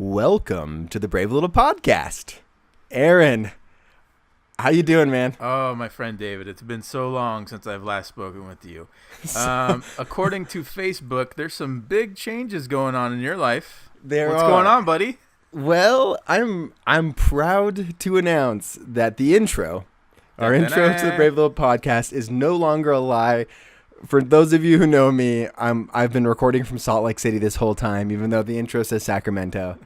Welcome to the Brave Little Podcast. Aaron, how you doing, man? Oh, my friend David, it's been so long since I've last spoken with you. According to Facebook, there's some big changes going on in your life. What's going on, buddy? Well, I'm proud to announce that the intro, our intro to the Brave Little Podcast, is no longer a lie. For those of you who know me, I've been recording from Salt Lake City this whole time, even though the intro says Sacramento.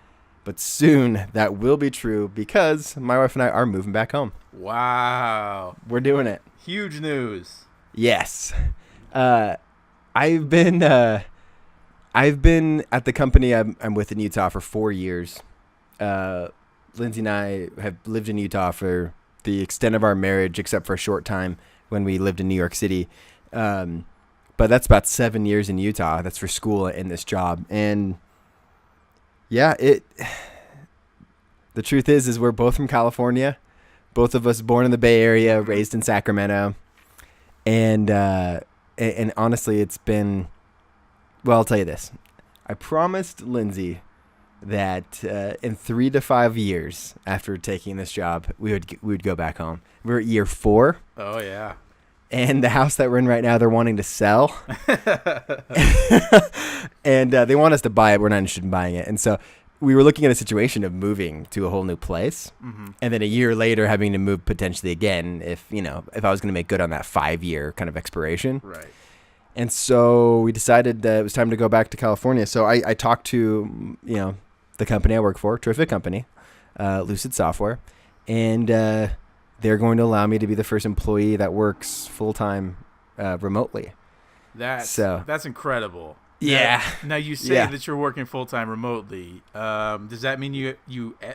But soon that will be true because my wife and I are moving back home. Wow. We're doing it. Huge news. Yes. I've been at the company I'm with in Utah for 4 years. Lindsay and I have lived in Utah for the extent of our marriage, except for a short time when we lived in New York City. But that's about 7 years in Utah. That's for school and this job. And yeah, the truth is we're both from California. Both of us born in the Bay Area, raised in Sacramento. And honestly, it's been, well, I'll tell you this. I promised Lindsay that in 3 to 5 years after taking this job, we would go back home. We're at year 4. Oh, yeah. And the house that we're in right now, they're wanting to sell. And they want us to buy it. We're not interested in buying it. And so we were looking at a situation of moving to a whole new place. Mm-hmm. And then a year later having to move potentially again if I was going to make good on that 5-year kind of expiration. Right. And so we decided that it was time to go back to California. So I talked to, the company I work for, terrific company, Lucid Software. And they're going to allow me to be the first employee that works full-time remotely. That's incredible. Yeah. Now you say that you're working full-time remotely. Does that mean you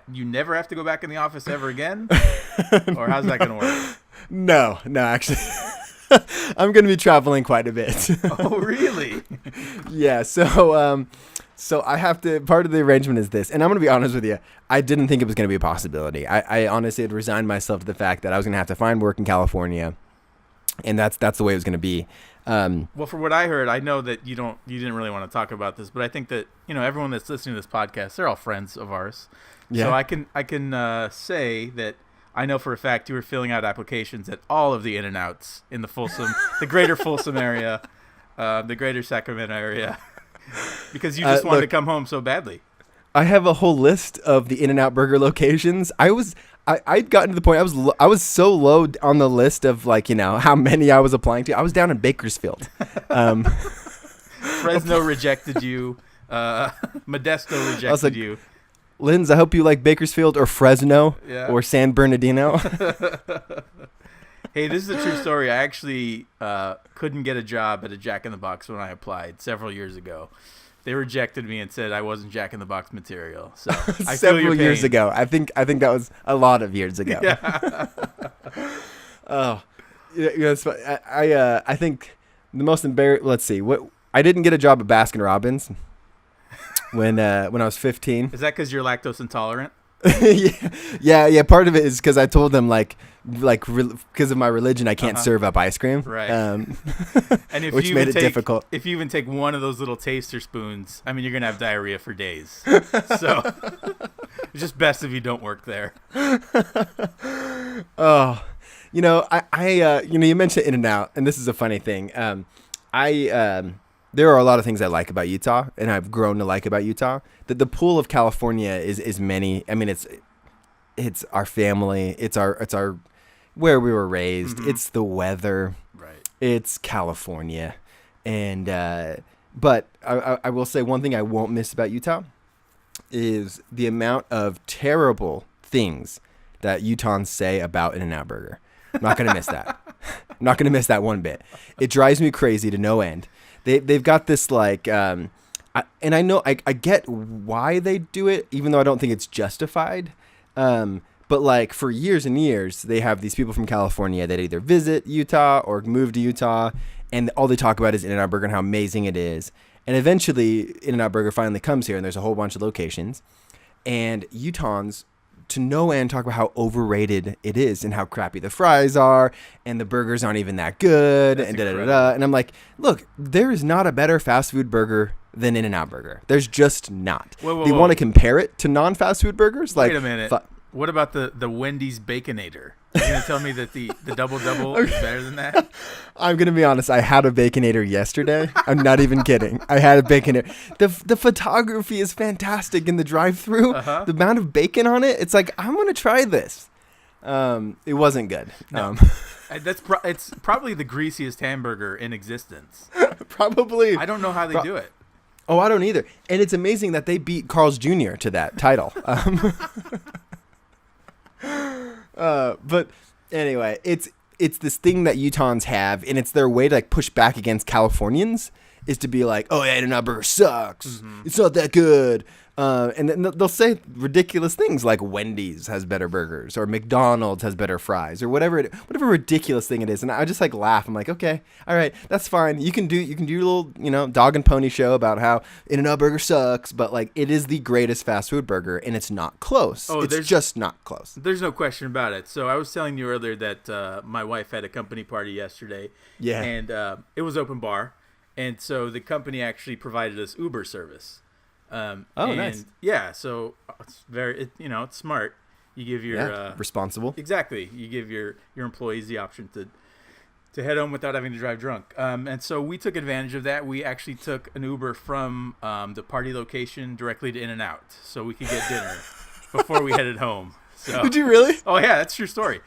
never have to go back in the office ever again? Or how's that going to work? No, actually. I'm going to be traveling quite a bit. Oh, really? Yeah, so I have to, part of the arrangement is this, and I'm going to be honest with you, I didn't think it was going to be a possibility. I honestly had resigned myself to the fact that I was going to have to find work in California, and that's the way it was going to be. Well, for what I heard, I know that you didn't really want to talk about this, but I think that, everyone that's listening to this podcast, they're all friends of ours. Yeah. So I can say that I know for a fact you were filling out applications at all of the In-N-Outs in the Folsom, the greater Folsom area, the greater Sacramento area. Because you just wanted to come home so badly. I have a whole list of the In-N-Out burger locations. I'd gotten to the point I was so low on the list of how many I was applying to. I was down in Bakersfield. Fresno rejected you. Modesto rejected you. Linz, I hope you like Bakersfield or Fresno or San Bernardino. Hey, this is a true story. I actually couldn't get a job at a Jack in the Box when I applied several years ago. They rejected me and said I wasn't Jack in the Box material. So I several years ago. I think that was a lot of years ago. Yeah. Oh, I think the most embarrassing. Let's see. I didn't get a job at Baskin Robbins when I was 15. Is that because you're lactose intolerant? Yeah. Part of it is because I told them because of my religion, I can't serve up ice cream. Right. And if which made it difficult. If you even take one of those little taster spoons, I mean, you're gonna have diarrhea for days. So it's just best if you don't work there. Oh, you mentioned In-N-Out, and this is a funny thing. There are a lot of things I like about Utah, and I've grown to like about Utah. The pool of California is many. I mean, it's our family. It's our where we were raised. Mm-hmm. It's the weather. Right. It's California, and but I will say one thing I won't miss about Utah is the amount of terrible things that Utahns say about In-N-Out Burger. I'm not gonna miss that. I'm not gonna miss that one bit. It drives me crazy to no end. They've got this and I know I get why they do it, even though I don't think it's justified. But for years and years, they have these people from California that either visit Utah or move to Utah, and all they talk about is In-N-Out Burger and how amazing it is. And eventually, In-N-Out Burger finally comes here, and there's a whole bunch of locations. And Utahns to no end talk about how overrated it is and how crappy the fries are and the burgers aren't even that good. That's and incredible. And I'm like, look, there is not a better fast food burger than In-N-Out Burger. There's just not. They want to compare it to non-fast food burgers. Like, wait a minute. What about the Wendy's Baconator? You're going to tell me that the double is better than that? I'm going to be honest. I had a Baconator yesterday. I'm not even kidding. I had a Baconator. The photography is fantastic in the drive-thru. Uh-huh. The amount of bacon on it, it's like, I'm going to try this. It wasn't good. No. It's probably the greasiest hamburger in existence. Probably. I don't know how they do it. Oh, I don't either. And it's amazing that they beat Carl's Jr. to that title. But anyway, it's this thing that Utahns have, and it's their way to like push back against Californians is to be like, oh, yeah, In-N-Out Burger sucks. Mm-hmm. It's not that good. And then they'll say ridiculous things like Wendy's has better burgers or McDonald's has better fries or whatever ridiculous thing it is. And I just like laugh. I'm like, okay, all right, that's fine. You can do your little, dog and pony show about how In-N-Out Burger sucks, but like it is the greatest fast food burger and it's not close. It's just not close. There's no question about it. So I was telling you earlier that my wife had a company party yesterday. Yeah. And it was open bar. And so the company actually provided us Uber service. Nice. Yeah, so it's it's smart. You give your responsible. Exactly. You give your employees the option to head home without having to drive drunk. And so we took advantage of that. We actually took an Uber from the party location directly to In-N-Out so we could get dinner before we headed home. So, did you really? Oh yeah, that's a true story.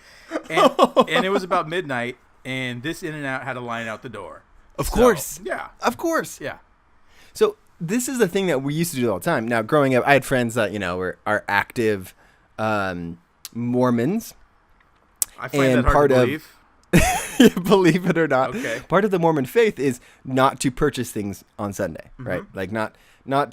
And it was about midnight, and this In-N-Out had a line out the door. Of course. Yeah. Of course. Yeah. So this is the thing that we used to do all the time. Now, growing up, I had friends that, are active Mormons. I find that hard to believe. Believe it or not. Okay. Part of the Mormon faith is not to purchase things on Sunday, right? Like not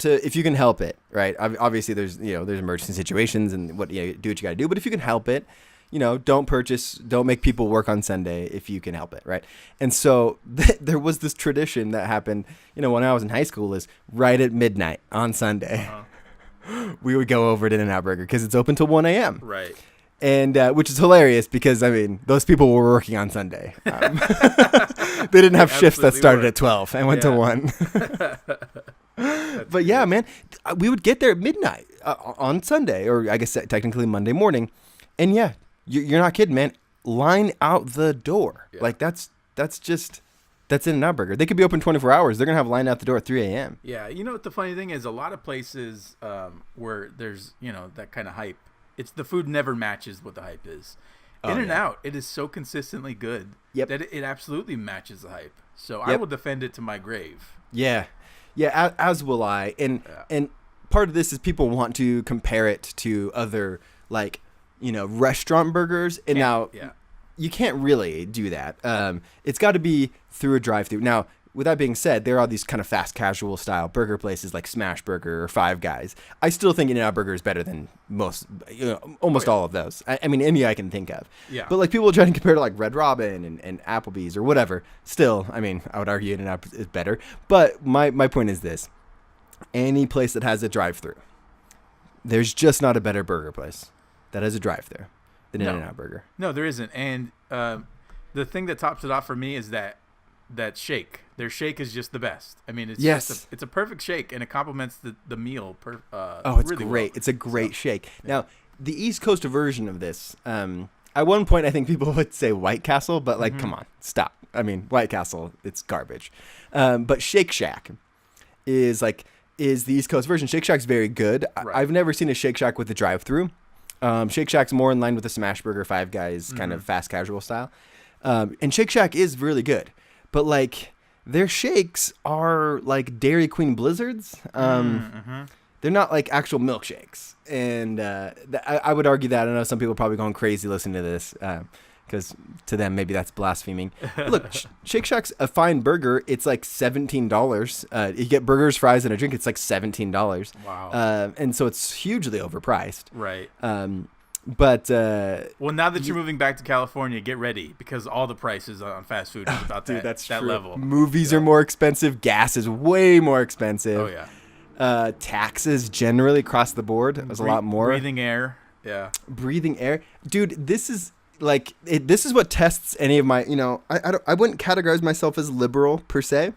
to, if you can help it, right? Obviously there's emergency situations and do what you got to do. But if you can help it, don't make people work on Sunday if you can help it, right? And so there was this tradition that happened, when I was in high school is right at midnight on Sunday, we would go over to In-N-Out Burger because it's open till 1 a.m. Right. And which is hilarious because, those people were working on Sunday. They didn't have shifts that started at 12 and went to 1. But yeah, man, we would get there at midnight on Sunday, or I guess technically Monday morning. And yeah, you're not kidding, man. Line out the door. Yeah. Like that's In-N-Out Burger. They could be open 24 hours. They're going to have line out the door at 3 a.m. Yeah. You know what the funny thing is? A lot of places where there's, that kind of hype, it's the food never matches what the hype is. In-N-Out, it is so consistently good that it absolutely matches the hype. So I will defend it to my grave. Yeah. Yeah, as will I. And part of this is people want to compare it to other, restaurant burgers. And you can't really do that. It's got to be through a drive-thru. Now, with that being said, there are these kind of fast casual style burger places like Smash Burger or Five Guys. I still think In-N-Out Burger is better than almost all of those. Any I can think of. Yeah. But people try to compare to Red Robin and Applebee's or whatever. Still, I would argue In-N-Out is better. But my point is this. Any place that has a drive-thru, there's just not a better burger place that has a drive-thru than In-N-Out Burger. No, there isn't. And the thing that tops it off for me is that shake. Their shake is just the best. It's a perfect shake, and it complements the meal. It's really great. Well. It's a great shake. Yeah. Now, the East Coast version of this, at one point I think people would say White Castle, but come on, stop. White Castle, it's garbage. But Shake Shack is the East Coast version. Shake Shack's very good. Right. I've never seen a Shake Shack with a drive-thru. Shake Shack's more in line with the Smash Burger, Five Guys kind of fast casual style. And Shake Shack is really good. But their shakes are like Dairy Queen Blizzards. They're not like actual milkshakes. And I would argue that. I know some people are probably going crazy listening to this because to them maybe that's blaspheming. Look, Shake Shack's a fine burger. It's like $17. You get burgers, fries, and a drink. It's like $17. Wow. And so it's hugely overpriced. Right. But well, now that you're moving back to California, get ready because all the prices on fast food is about that level. Movies are more expensive. Gas is way more expensive. Oh yeah. Taxes generally across the board is a lot more. Breathing air. Yeah. Breathing air. Dude, this is like, this is what tests any of my, I wouldn't categorize myself as liberal per se.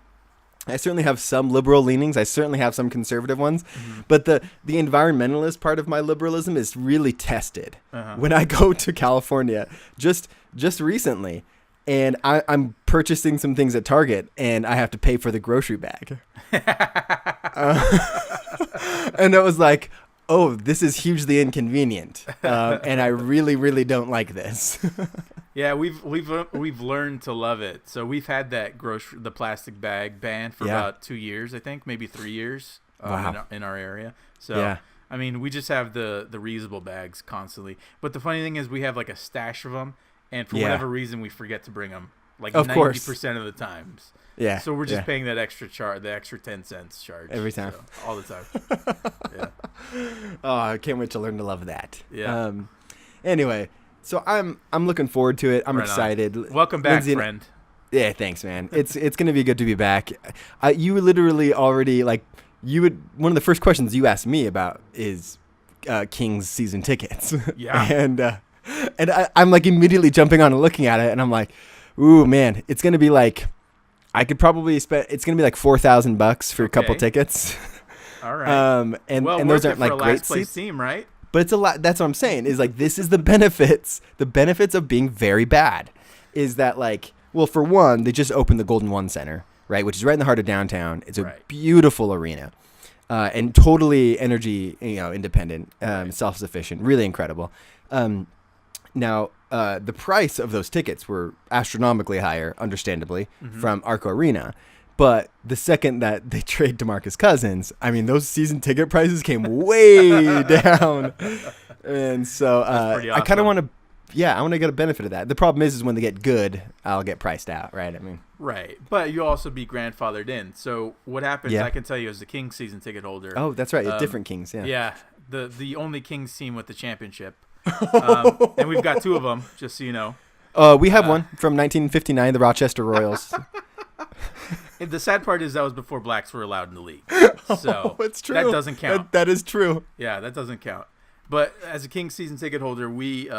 I certainly have some liberal leanings. I certainly have some conservative ones. Mm-hmm. But the environmentalist part of my liberalism is really tested when I go to California just recently. And I'm purchasing some things at Target, and I have to pay for the grocery bag. And it was like, oh, this is hugely inconvenient. And I really, really don't like this. Yeah, we've learned to love it. So we've had that the plastic bag ban for about 2 years, I think, maybe 3 years in our area. So I mean, we just have the reusable bags constantly. But the funny thing is, we have like a stash of them, and for whatever reason, we forget to bring them. Like 90% of the times. Yeah. So we're just paying that extra charge, the extra 10 cents charge every time, all the time. Yeah. Oh, I can't wait to learn to love that. Yeah. Anyway. So I'm looking forward to it. I'm excited. Welcome back, Lindsay, friend. Yeah, thanks, man. It's gonna be good to be back. You literally already one of the first questions you asked me about is Kings season tickets. Yeah. and I'm like immediately jumping on and looking at it, and I'm like, ooh man, it's gonna be like I could probably spend. It's gonna be like $4,000 for a couple tickets. All right. And those aren't like great seats. Team, right? But it's a lot. That's what I'm saying is like, this is the benefits. The benefits of being very bad is that like, well, for one, they just opened the Golden One Center, right? Which is right in the heart of downtown. It's a beautiful arena, and totally energy, independent, self-sufficient, really incredible. Now, the price of those tickets were astronomically higher, understandably, from Arco Arena. But the second that they trade DeMarcus Cousins, I mean, those season ticket prices came way down. And so awesome. I kind of want to, I want to get a benefit of that. The problem is when they get good, I'll get priced out, right? I mean, right. But you'll also be grandfathered in. So what happens, I can tell you as the Kings season ticket holder. Oh, that's right. Different Kings, yeah. Yeah. The only Kings team with the championship. And we've got two of them, just so you know. We have one from 1959, the Rochester Royals. The sad part is that was before blacks were allowed in the league. So it's true. That doesn't count. That is true. Yeah, that doesn't count. But as a Kings season ticket holder, we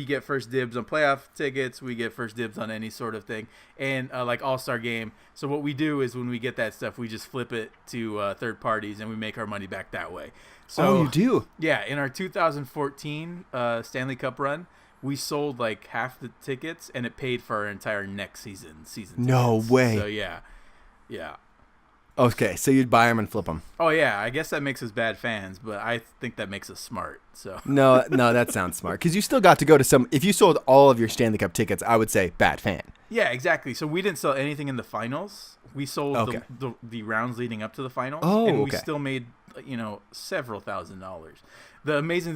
get first dibs on playoff tickets. We get first dibs on any sort of thing. And like All-Star Game. So what we do is when we get that stuff, we just flip it to third parties and we make our money back that way. So, you do? Yeah. In our 2014 Stanley Cup run, we sold like half the tickets, and it paid for our entire next season. No way. So yeah. Okay, so you'd buy them and flip them. Oh yeah, I guess that makes us bad fans, but I think that makes us smart. So no, that sounds smart because you still got to go to some. If you sold all of your Stanley Cup tickets, I would say bad fan. Yeah, exactly. So we didn't sell anything in the finals. We sold the rounds leading up to the finals, and we still made several $1,000s. The amazing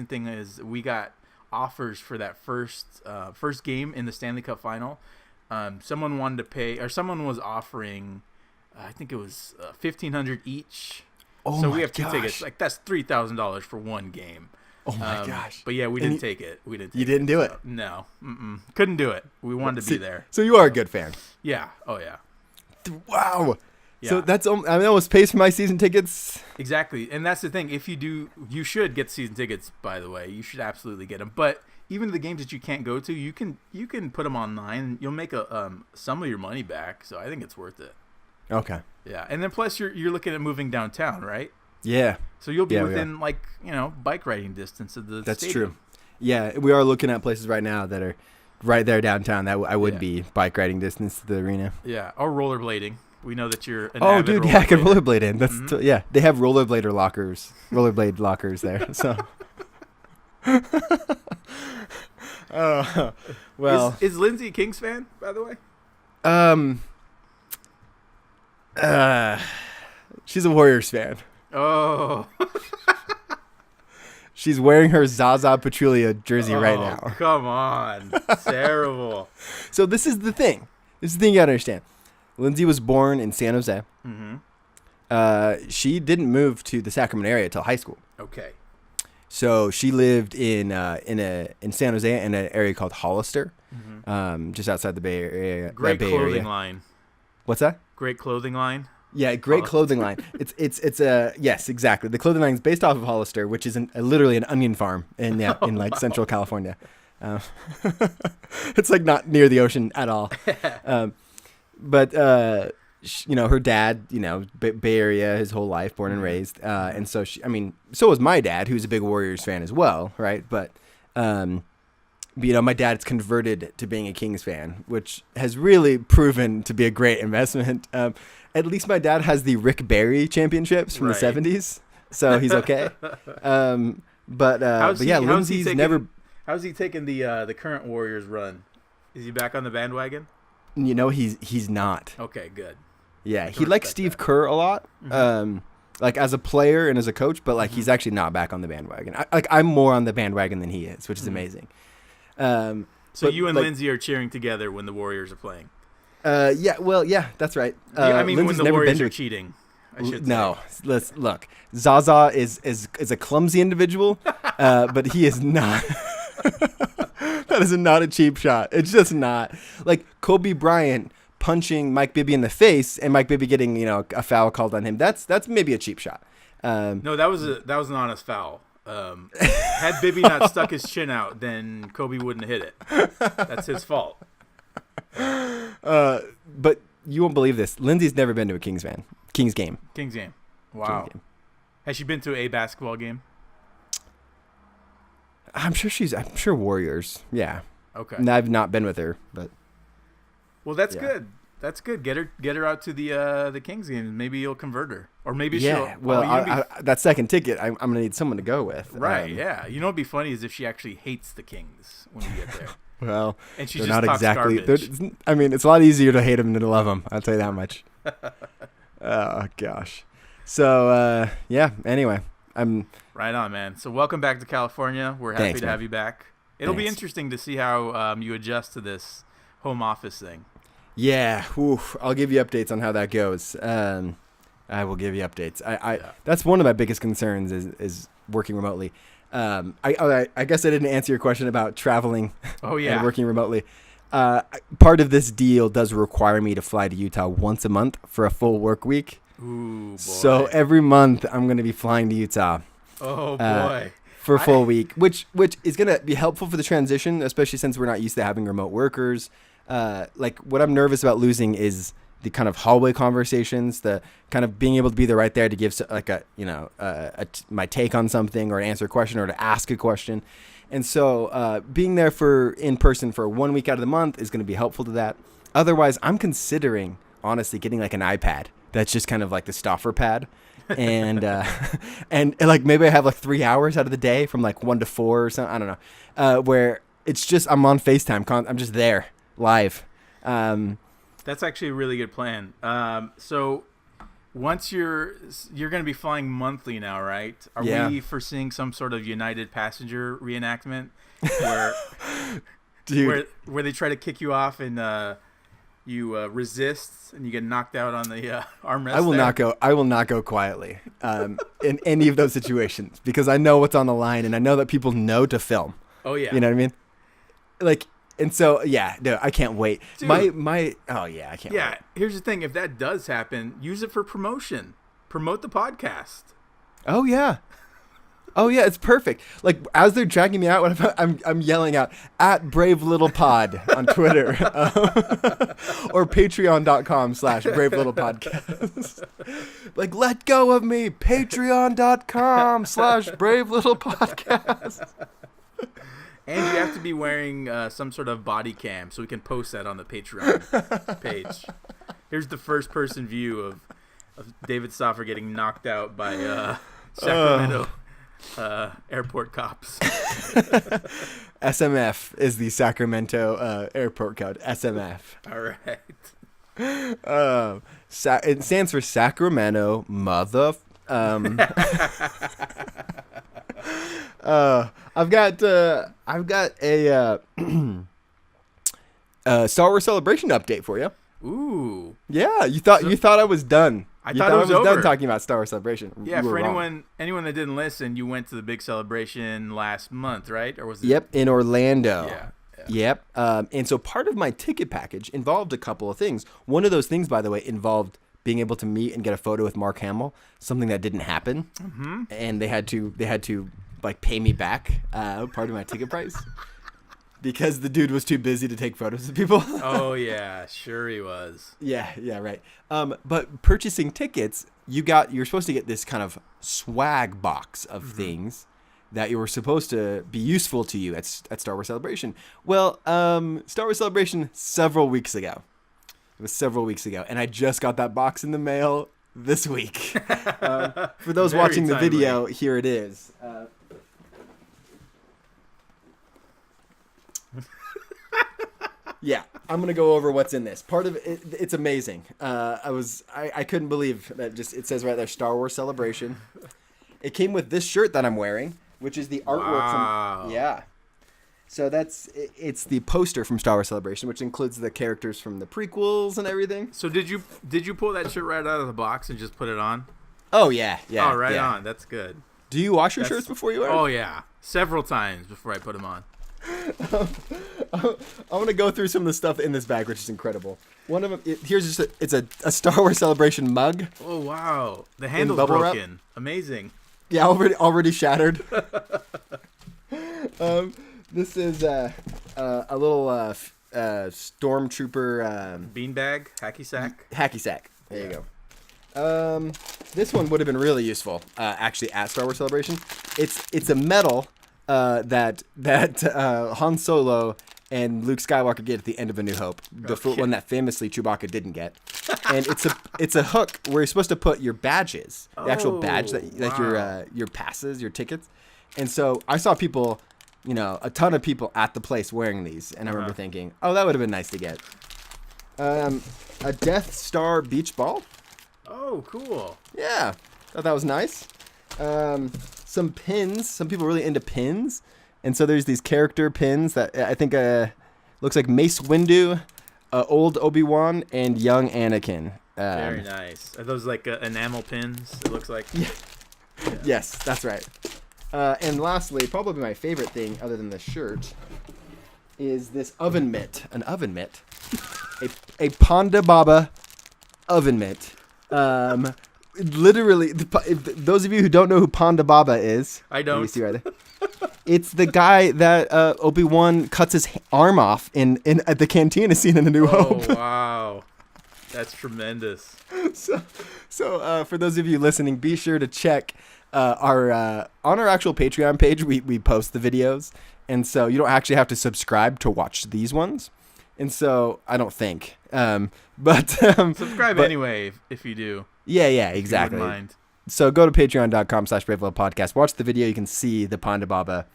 thing is we got offers for that first game in the Stanley Cup final. Someone wanted to pay, or someone was offering, I think it was $1,500 each. Oh, so we have two tickets. Like that's $3,000 for one game. Oh my gosh! But yeah, we didn't take it. We didn't. You didn't do it. No, couldn't do it. We wanted to be there. So you are a good fan. Yeah. Oh yeah. Wow. Yeah. So that's almost pays for my season tickets. Exactly, and that's the thing. If you do, you should get season tickets. By the way, you should absolutely get them. But even the games that you can't go to, you can put them online. You'll make some of your money back. So I think it's worth it. Okay. Yeah, and then plus you're looking at moving downtown, right? Yeah. So you'll be within bike riding distance of the That's stadium. true. Yeah, we are looking at places right now that are right there downtown that I would be bike riding distance to the arena. Yeah, or rollerblading. We know that you're an avid dude, I can rollerblade in. That's they have rollerblade lockers there. So, well, is Lindsay a Kings fan, by the way? She's a Warriors fan. Oh, she's wearing her Zaza Pachulia jersey right now. Come on, terrible. So this is the thing. This is the thing you gotta understand. Lindsay was born in San Jose. Mm-hmm. She didn't move to the Sacramento area until high school. Okay. So she lived in San Jose in an area called Hollister, just outside the Bay Area. Great Bay clothing area. line. What's that? Great clothing line. Yeah, great clothing line. It's a yes, exactly. The clothing line is based off of Hollister, which is literally an onion farm in like Central California. Uh, it's like not near the ocean at all. But her dad, Bay Area his whole life, born and raised, and so so was my dad, who's a big Warriors fan as well, right? But my dad's converted to being a Kings fan, which has really proven to be a great investment. At least my dad has the Rick Barry championships from the 70s, so he's okay. But Lindsay's never. How's he taking the current Warriors run? Is he back on the bandwagon? He's not. Okay, good. Yeah, he likes Steve Kerr a lot, like as a player and as a coach, but like he's actually not back on the bandwagon. I'm more on the bandwagon than he is, which is amazing. So you and Lindsay are cheering together when the Warriors are playing. Yeah, that's right. Lindsay's when the Warriors are cheating, I should say. No, let's look. Zaza is a clumsy individual, but he is not. That is not a cheap shot. It's just not. Like Kobe Bryant punching Mike Bibby in the face and Mike Bibby getting a foul called on him. That's maybe a cheap shot. No, that was an honest foul. Had Bibby not stuck his chin out, then Kobe wouldn't have hit it. That's his fault. But you won't believe this. Lindsay's never been to a Kings game. Wow. Kings game. Has she been to a basketball game? I'm sure Warriors. Yeah. Okay. And I've not been with her, but. Well, that's good. That's good. Get her out to the Kings game. Maybe you'll convert her, or maybe she'll. Yeah. Well, that second ticket, I'm gonna need someone to go with. Right. Yeah. What'd be funny is if she actually hates the Kings when we get there. Well, and she they're just not talks exactly. garbage. It's a lot easier to hate them than to love them. I'll tell you that much. Oh gosh. So Anyway, I'm right on, man. So welcome back to California. We're happy to have you back. It'll be interesting to see how you adjust to this home office thing. Yeah, I'll give you updates on how that goes. I will give you updates. That's one of my biggest concerns is working remotely. I guess I didn't answer your question about traveling. Oh yeah, and working remotely. Part of this deal does require me to fly to Utah once a month for a full work week. Ooh, boy. So every month I'm going to be flying to Utah. Oh boy. For a full week, which is going to be helpful for the transition, especially since we're not used to having remote workers. Like what I'm nervous about losing is the kind of hallway conversations, the kind of being able to be there right there to give like my take on something or answer a question or to ask a question. And so being there in person for 1 week out of the month is going to be helpful to that. Otherwise, I'm considering honestly getting like an iPad that's just kind of like the stoffer pad. And like maybe I have like 3 hours out of the day from like 1 to 4 or something. I don't know. Where it's just I'm on FaceTime. I'm just there live. That's actually a really good plan. So once you're going to be flying monthly now, right? Are we foreseeing some sort of United passenger reenactment where where they try to kick you off and you resist and you get knocked out on the armrest? I will not go quietly in any of those situations because I know what's on the line and I know that people know to film. Oh yeah. You know what I mean? Like, and so I can't wait. Dude, I can't wait. Here's the thing: if that does happen, use it for promotion. Promote the podcast. Oh yeah, it's perfect. Like as they're dragging me out, I'm yelling out at Brave Little Pod on Twitter or Patreon.com/Brave Little Podcast. Like let go of me, Patreon.com/Brave Little Podcast. And you have to be wearing some sort of body cam so we can post that on the Patreon page. Here's the first person view of David Stoffer getting knocked out by Sacramento airport cops. SMF is the Sacramento airport code. SMF. All right. It stands for Sacramento Mother. I've got a Star Wars Celebration update for you. Ooh. Yeah, you thought I was done. I thought I was over. done talking about Star Wars Celebration. Yeah, for anyone that didn't listen, you went to the big celebration last month, right? Or was it? Yep, in Orlando. Yeah. Yep. And so part of my ticket package involved a couple of things. One of those things, by the way, involved being able to meet and get a photo with Mark Hamill, something that didn't happen, and they had to like pay me back part of my ticket price because the dude was too busy to take photos of people. Oh yeah, sure he was. Yeah, right. But purchasing tickets, you're supposed to get this kind of swag box of things that you were supposed to be useful to you at Star Wars Celebration. Well, Star Wars Celebration several weeks ago. It was several weeks ago, and I just got that box in the mail this week. For those watching the video, here it is. Yeah, I'm gonna go over what's in this. Part of it, it's amazing. I couldn't believe that. It says right there, Star Wars Celebration. It came with this shirt that I'm wearing, which is the artwork from. Yeah. So it's the poster from Star Wars Celebration, which includes the characters from the prequels and everything. So did you pull that shirt right out of the box and just put it on? Oh yeah. Oh, right on. That's good. Do you wash your shirts before you wear them? Oh yeah, several times before I put them on. I'm gonna go through some of the stuff in this bag, which is incredible. One of them, here's just it's a Star Wars Celebration mug. Oh wow, the handle's broken. Wrap. Amazing. Yeah, already shattered. This is a little stormtrooper beanbag, hacky sack. Hacky sack. There you go. This one would have been really useful, actually, at Star Wars Celebration. It's a medal that Han Solo and Luke Skywalker get at the end of A New Hope, the one that famously Chewbacca didn't get. And it's a hook where you're supposed to put your badges, the actual badge that your passes, your tickets. And so I saw people, a ton of people at the place wearing these, and I remember thinking, oh, that would have been nice to get. A Death Star beach ball. Oh, cool. Yeah, thought that was nice. Some pins. Some people are really into pins. And so there's these character pins that I think looks like Mace Windu, old Obi-Wan, and young Anakin. Very nice. Are those like enamel pins, it looks like? Yeah. Yes, that's right. And lastly, probably my favorite thing other than the shirt is this oven mitt. An oven mitt. A Ponda Baba oven mitt. Literally, those of you who don't know who Ponda Baba is, I don't. Let me see right there. It's the guy that Obi-Wan cuts his arm off in at the cantina scene in A New Hope. Oh wow, that's tremendous. So for those of you listening, be sure to check on our actual Patreon page. We post the videos, and so you don't actually have to subscribe to watch these ones. And so I don't think, but subscribe anyway if you do. Yeah, exactly. Mind. So go to patreon.com/BraveLovePodcast. Watch the video. You can see the Ponda Baba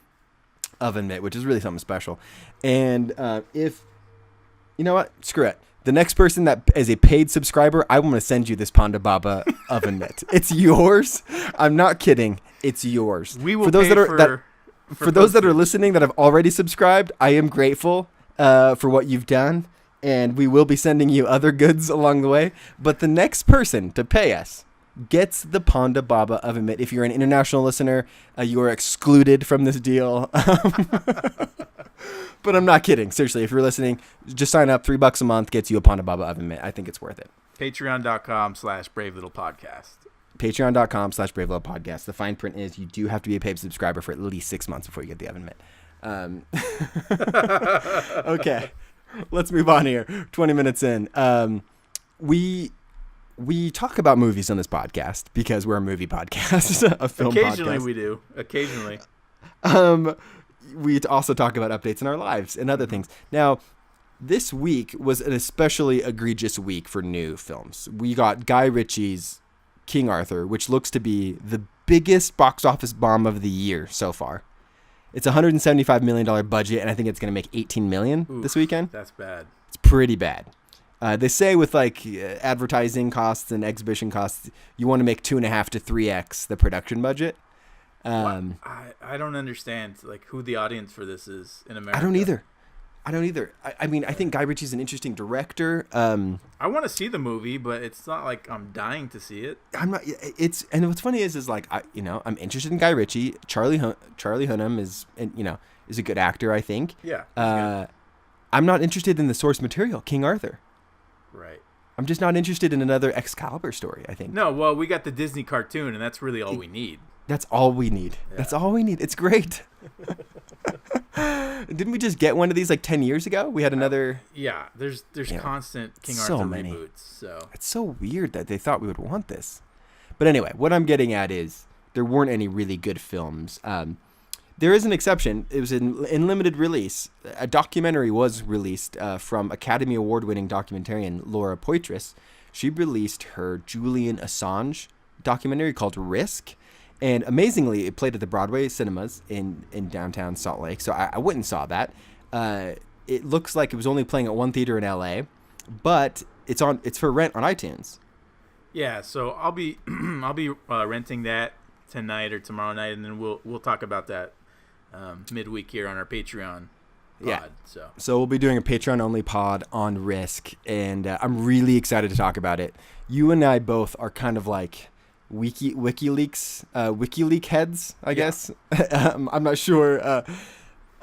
oven mitt, which is really something special. And if, you know what? Screw it. The next person that is a paid subscriber, I want to send you this Ponda Baba oven mitt. It's yours. I'm not kidding. It's yours. We will for those that are listening that have already subscribed, I am grateful for what you've done. And we will be sending you other goods along the way. But the next person to pay us gets the Ponda Baba oven mitt. If you're an international listener, you are excluded from this deal. But I'm not kidding. Seriously, if you're listening, just sign up. $3 a month gets you a Ponda Baba oven mitt. I think it's worth it. Patreon.com/BraveLittlePodcast. Patreon.com/BraveLittlePodcast. The fine print is you do have to be a paid subscriber for at least 6 months before you get the oven mitt. Okay. Let's move on here. 20 minutes in. We talk about movies on this podcast because we're a movie podcast, a film Occasionally podcast. We do. Occasionally. We also talk about updates in our lives and other things. Now, this week was an especially egregious week for new films. We got Guy Ritchie's King Arthur, which looks to be the biggest box office bomb of the year so far. It's a $175 million budget, and I think it's going to make $18 million this weekend. That's bad. It's pretty bad. They say with like advertising costs and exhibition costs, you want to make 2.5 to 3x the production budget. I don't understand like who the audience for this is in America. I don't either. I mean, I think Guy Ritchie's an interesting director. I want to see the movie, but it's not like I'm dying to see it. I'm not. And what's funny is like I'm interested in Guy Ritchie. Charlie Hunnam is a good actor. I think. Yeah. I'm not interested in the source material, King Arthur. Right. I'm just not interested in another Excalibur story, I think. No, well, we got the Disney cartoon, and that's really all we need. That's all we need. Yeah. That's all we need. It's great. Didn't we just get one of these like 10 years ago? We had another. Yeah, there's constant King Arthur reboots. So it's so weird that they thought we would want this. But anyway, what I'm getting at is there weren't any really good films. There is an exception. It was in limited release. A documentary was released from Academy Award-winning documentarian Laura Poitras. She released her Julian Assange documentary called Risk. And amazingly, it played at the Broadway cinemas in downtown Salt Lake. So I went and saw that. It looks like it was only playing at one theater in LA, but it's for rent on iTunes. Yeah, so I'll be renting that tonight or tomorrow night, and then we'll talk about that midweek here on our Patreon pod. Yeah. So we'll be doing a Patreon only pod on Risk, and I'm really excited to talk about it. You and I both are kind of like WikiLeaks heads, I guess. I'm not sure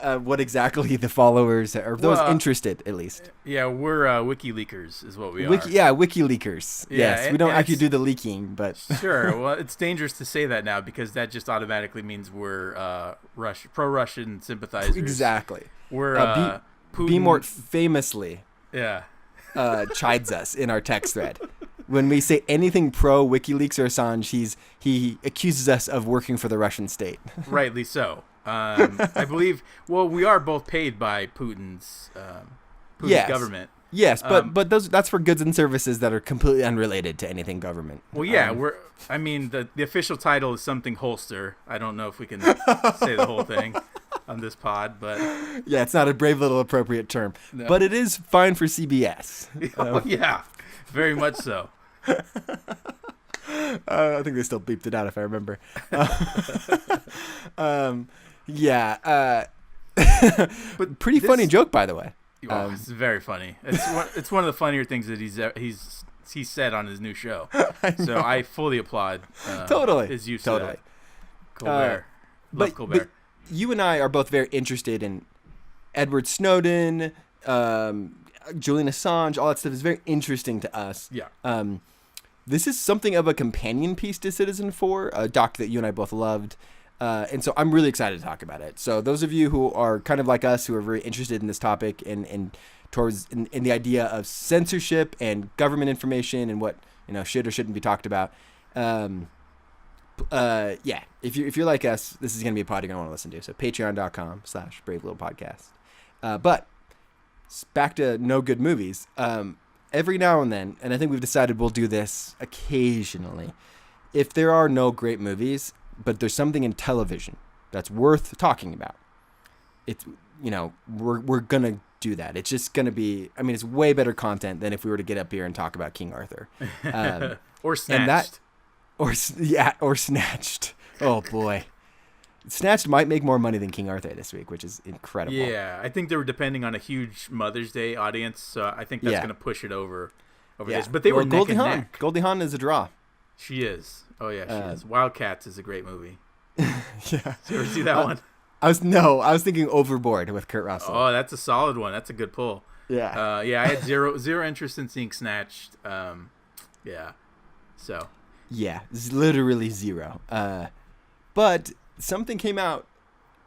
what exactly the followers are, those interested at least. Yeah, we're WikiLeakers is what we are. WikiLeakers. Yeah, yes, we don't actually do the leaking, but sure. Well, it's dangerous to say that now because that just automatically means we're pro-Russian sympathizers. Exactly. We're Bmort famously chides us in our text thread. When we say anything pro WikiLeaks or Assange, he accuses us of working for the Russian state. Rightly so. I believe. Well, we are both paid by Putin's government. Yes, but that's for goods and services that are completely unrelated to anything government. Well, yeah, the official title is something holster. I don't know if we can say the whole thing on this pod, but yeah, it's not a brave little appropriate term, no. But it is fine for CBS. Yeah, very much so. I think they still beeped it out if I remember. But pretty funny joke, by the way. It's very funny. It's one of the funnier things that he's said on his new show. So I fully applaud. Totally. His use of that. Colbert. Colbert. But you and I are both very interested in Edward Snowden, Julian Assange. All that stuff is very interesting to us. Yeah. This is something of a companion piece to Citizen 4, a doc that you and I both loved. And so I'm really excited to talk about it. So those of you who are kind of like us, who are very interested in this topic and towards in the idea of censorship and government information and what should or shouldn't be talked about, if you're like us, this is going to be a pod you're going to want to listen to. So patreon.com/bravelittle-podcast. But back to no good movies. Every now and then, and I think we've decided we'll do this occasionally, if there are no great movies, but there's something in television that's worth talking about, it's we're gonna do that. It's just gonna be, it's way better content than if we were to get up here and talk about King Arthur, or Snatched, or Snatched. Oh boy, Snatched might make more money than King Arthur this week, which is incredible. Yeah, I think they were depending on a huge Mother's Day audience, so I think that's gonna push it over this. But they were Goldie neck Hawn. and neck. Goldie Hawn is a draw. She is. Oh yeah, she is. Wildcats is a great movie. Yeah. Did you ever see that one? I was thinking Overboard with Kurt Russell. Oh, that's a solid one. That's a good pull. Yeah. I had zero interest in seeing Snatched. So. Yeah, literally zero. But something came out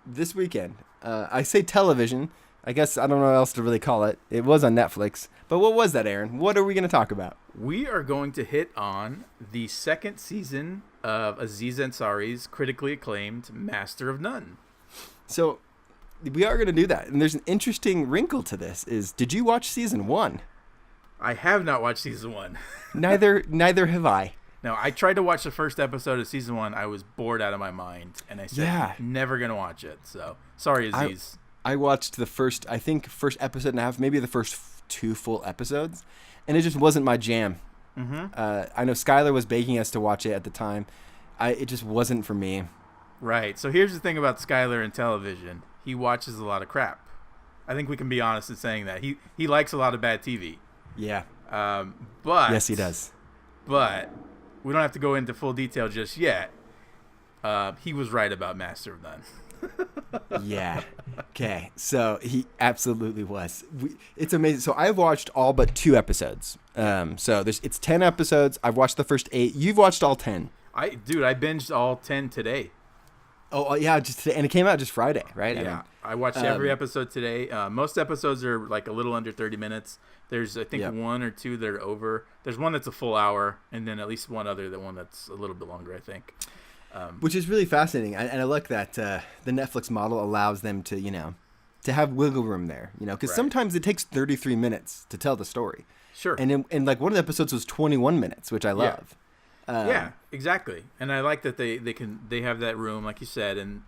this weekend. I say television. I guess I don't know what else to really call it. It was on Netflix. But what was that, Aaron? What are we going to talk about? We are going to hit on the second season of Aziz Ansari's critically acclaimed Master of None. So we are going to do that. And there's an interesting wrinkle to this. Did you watch season 1? I have not watched season 1. Neither have I. No, I tried to watch the first episode of season 1. I was bored out of my mind. And I said, never going to watch it. So sorry, Aziz. I watched the first episode and a half, maybe the first 2 full episodes, and it just wasn't my jam. Mm-hmm. I know Skylar was begging us to watch it at the time. It just wasn't for me. Right. So here's the thing about Skylar and television. He watches a lot of crap. I think we can be honest in saying that. He likes a lot of bad TV. Yeah. But yes, he does. But we don't have to go into full detail just yet. He was right about Master of None. Yeah. Okay. So he absolutely was. It's amazing. So I've watched all but 2 episodes. So it's 10 episodes. I've watched the first 8. You've watched all 10. I binged all 10 today. Oh yeah, just today, and it came out just Friday, right? Yeah, I watched every episode today. Most episodes are like a little under 30 minutes. There's I think 1 or 2 that are over. There's one that's a full hour, and then at least one that's a little bit longer, I think. Which is really fascinating, and I like that the Netflix model allows them to to have wiggle room there, because sometimes it takes 33 minutes to tell the story. Sure. And like one of the episodes was 21 minutes, which I love. Yeah, exactly. And I like that they have that room, like you said, and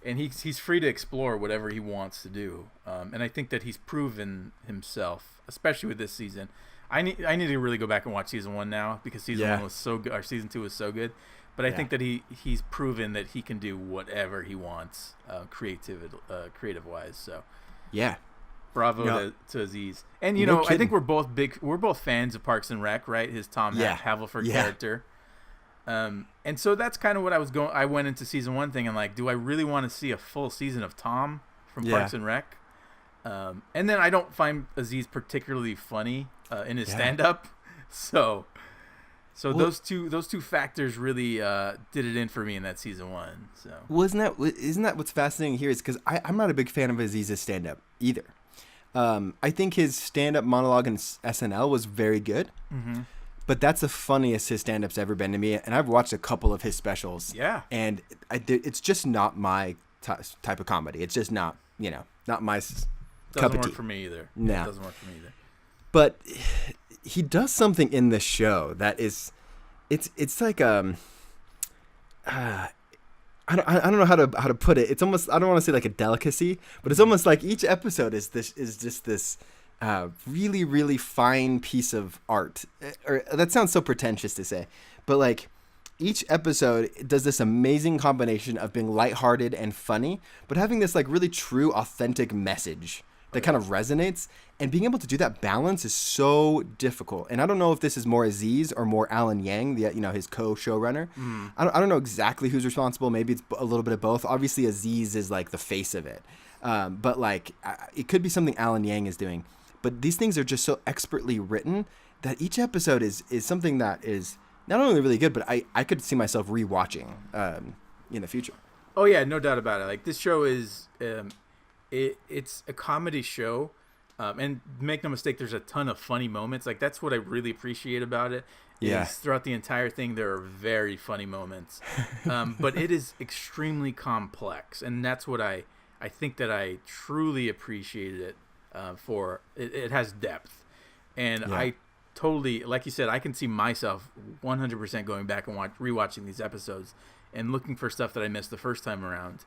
he's free to explore whatever he wants to do. And I think that he's proven himself, especially with this season. I need to really go back and watch season 1 now because season 1 was so good. Or season 2 was so good. But I think that he's proven that he can do whatever he wants, creative wise. So yeah. Bravo to Aziz. And I think we're both fans of Parks and Rec, right? His Tom Haverford character. And so that's kind of what I went into season 1 thinking, like, do I really want to see a full season of Tom from Parks and Rec? And then I don't find Aziz particularly funny in his stand-up. So those two factors really did it in for me in that season 1. So isn't that what's fascinating here? Is because I'm not a big fan of Aziz's stand-up either. I think his stand-up monologue in SNL was very good, but that's the funniest his stand-up's ever been to me. And I've watched a couple of his specials. Yeah, and it's just not my type of comedy. It's just not not my cup of tea. Doesn't work for me either. No, it doesn't work for me either. But he does something in the show that is, it's like I don't know how to put it. It's almost, I don't want to say like a delicacy, but it's almost like each episode is just this really, really fine piece of art. Or that sounds so pretentious to say, but like each episode does this amazing combination of being lighthearted and funny, but having this like really true, authentic message that kind of resonates, and being able to do that balance is so difficult. And I don't know if this is more Aziz or more Alan Yang, his co-showrunner. I don't know exactly who's responsible. Maybe it's a little bit of both. Obviously, Aziz is like the face of it, but like it could be something Alan Yang is doing. But these things are just so expertly written that each episode is something that is not only really good, but I could see myself rewatching in the future. Oh yeah, no doubt about it. Like this show is. It's a comedy show, and make no mistake, there's a ton of funny moments. Like that's what I really appreciate about it. Yeah. Is throughout the entire thing, there are very funny moments, but it is extremely complex, and that's what I think that I truly appreciated it for. It has depth, and I totally, like you said, I can see myself 100% going back and rewatching these episodes and looking for stuff that I missed the first time around.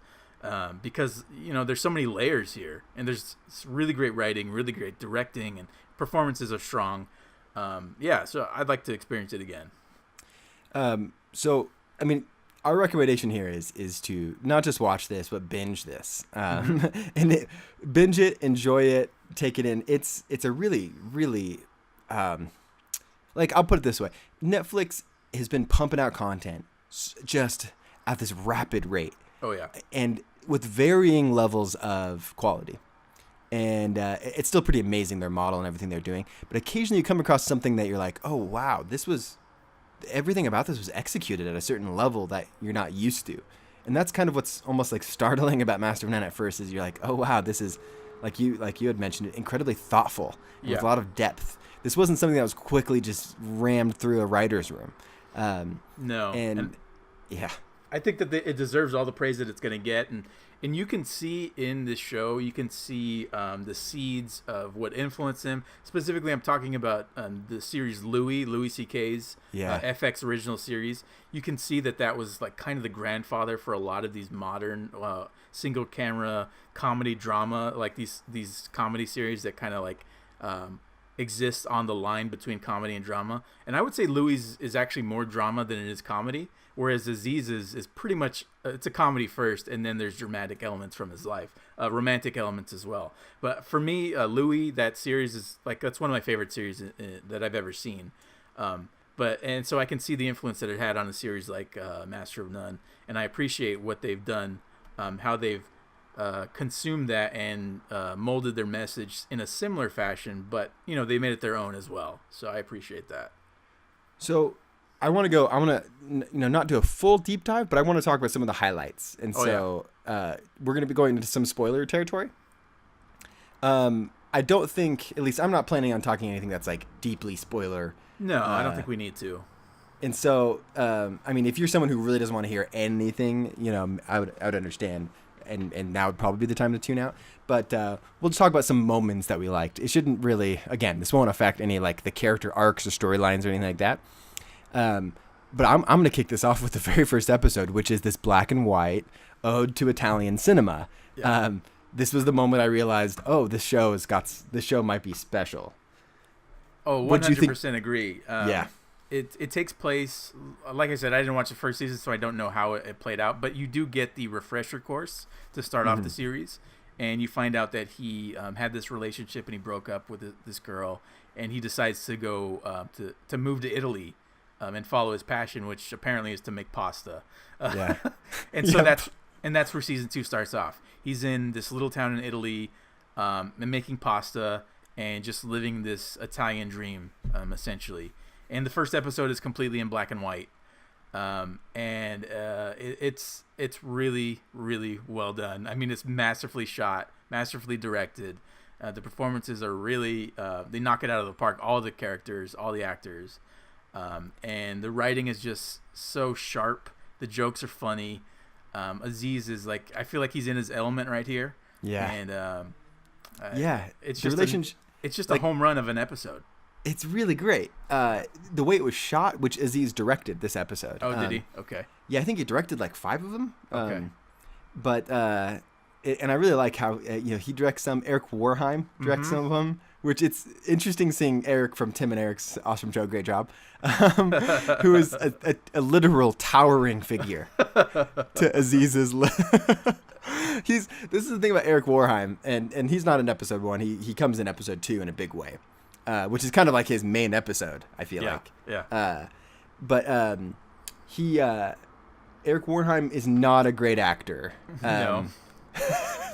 Because there's so many layers here, and there's really great writing, really great directing, and performances are strong. So I'd like to experience it again. So I mean, our recommendation here is to not just watch this, but binge this, and binge it, enjoy it, take it in. It's a really, really, like I'll put it this way: Netflix has been pumping out content just at this rapid rate. Oh yeah, and with varying levels of quality. And it's still pretty amazing, their model and everything they're doing. But occasionally you come across something that you're like, oh, wow, everything about this was executed at a certain level that you're not used to. And that's kind of what's almost like startling about Master of None at first, is you're like, oh, wow, this is, like you had mentioned, incredibly thoughtful with a lot of depth. This wasn't something that was quickly just rammed through a writer's room. No. And yeah. I think that it deserves all the praise that it's going to get, and you can see in this show, you can see the seeds of what influenced him. Specifically, I'm talking about the series Louis C.K.'s FX original series. You can see that was like kind of the grandfather for a lot of these modern single camera comedy drama, like these comedy series that kind of like exist on the line between comedy and drama. And I would say Louis is actually more drama than it is comedy. Whereas Aziz is pretty much, it's a comedy first, and then there's dramatic elements from his life, romantic elements as well. But for me, Louis, that series is like, that's one of my favorite series that I've ever seen. And so I can see the influence that it had on a series like Master of None, and I appreciate what they've done how they've consumed that and molded their message in a similar fashion, but they made it their own as well. So I appreciate that. So I want to not do a full deep dive, but I want to talk about some of the highlights. And we're going to be going into some spoiler territory. I don't think, at least I'm not planning on talking anything that's like deeply spoiler. No, I don't think we need to. And so, if you're someone who really doesn't want to hear anything, I would understand. And now would probably be the time to tune out. But we'll just talk about some moments that we liked. It shouldn't really, again, this won't affect any like the character arcs or storylines or anything like that. But I'm going to kick this off with the very first episode, which is this black and white ode to Italian cinema. Yeah. This was the moment I realized, this show might be special. Oh, 100% agree. Yeah. It takes place, like I said, I didn't watch the first season, so I don't know how it played out, but you do get the refresher course to start off the series, and you find out that he had this relationship and he broke up with this girl, and he decides to go to move to Italy and follow his passion, which apparently is to make pasta. Yeah. And so that's where season 2 starts off. He's in this little town in Italy and making pasta and just living this Italian dream, essentially. And the first episode is completely in black and white, it's really, really well done. I mean, it's masterfully shot, masterfully directed. The performances are really they knock it out of the park. All the characters, all the actors, and the writing is just so sharp. The jokes are funny. Aziz is like, I feel like he's in his element right here. Yeah, and it's the just relationship. It's just a home run of an episode. It's really great. The way it was shot, which Aziz directed this episode. Oh, did he? Okay. Yeah, I think he directed like 5 of them. Okay. And I really like how he directs some. Eric Warheim directs some of them, which it's interesting seeing Eric from Tim and Eric's Awesome Show, Great Job, who is a literal towering figure to Aziz's. This is the thing about Eric Warheim, and he's not in episode 1. He comes in episode 2 in a big way. Which is kind of like his main episode, I feel like. Yeah. Eric Warheim is not a great actor. No.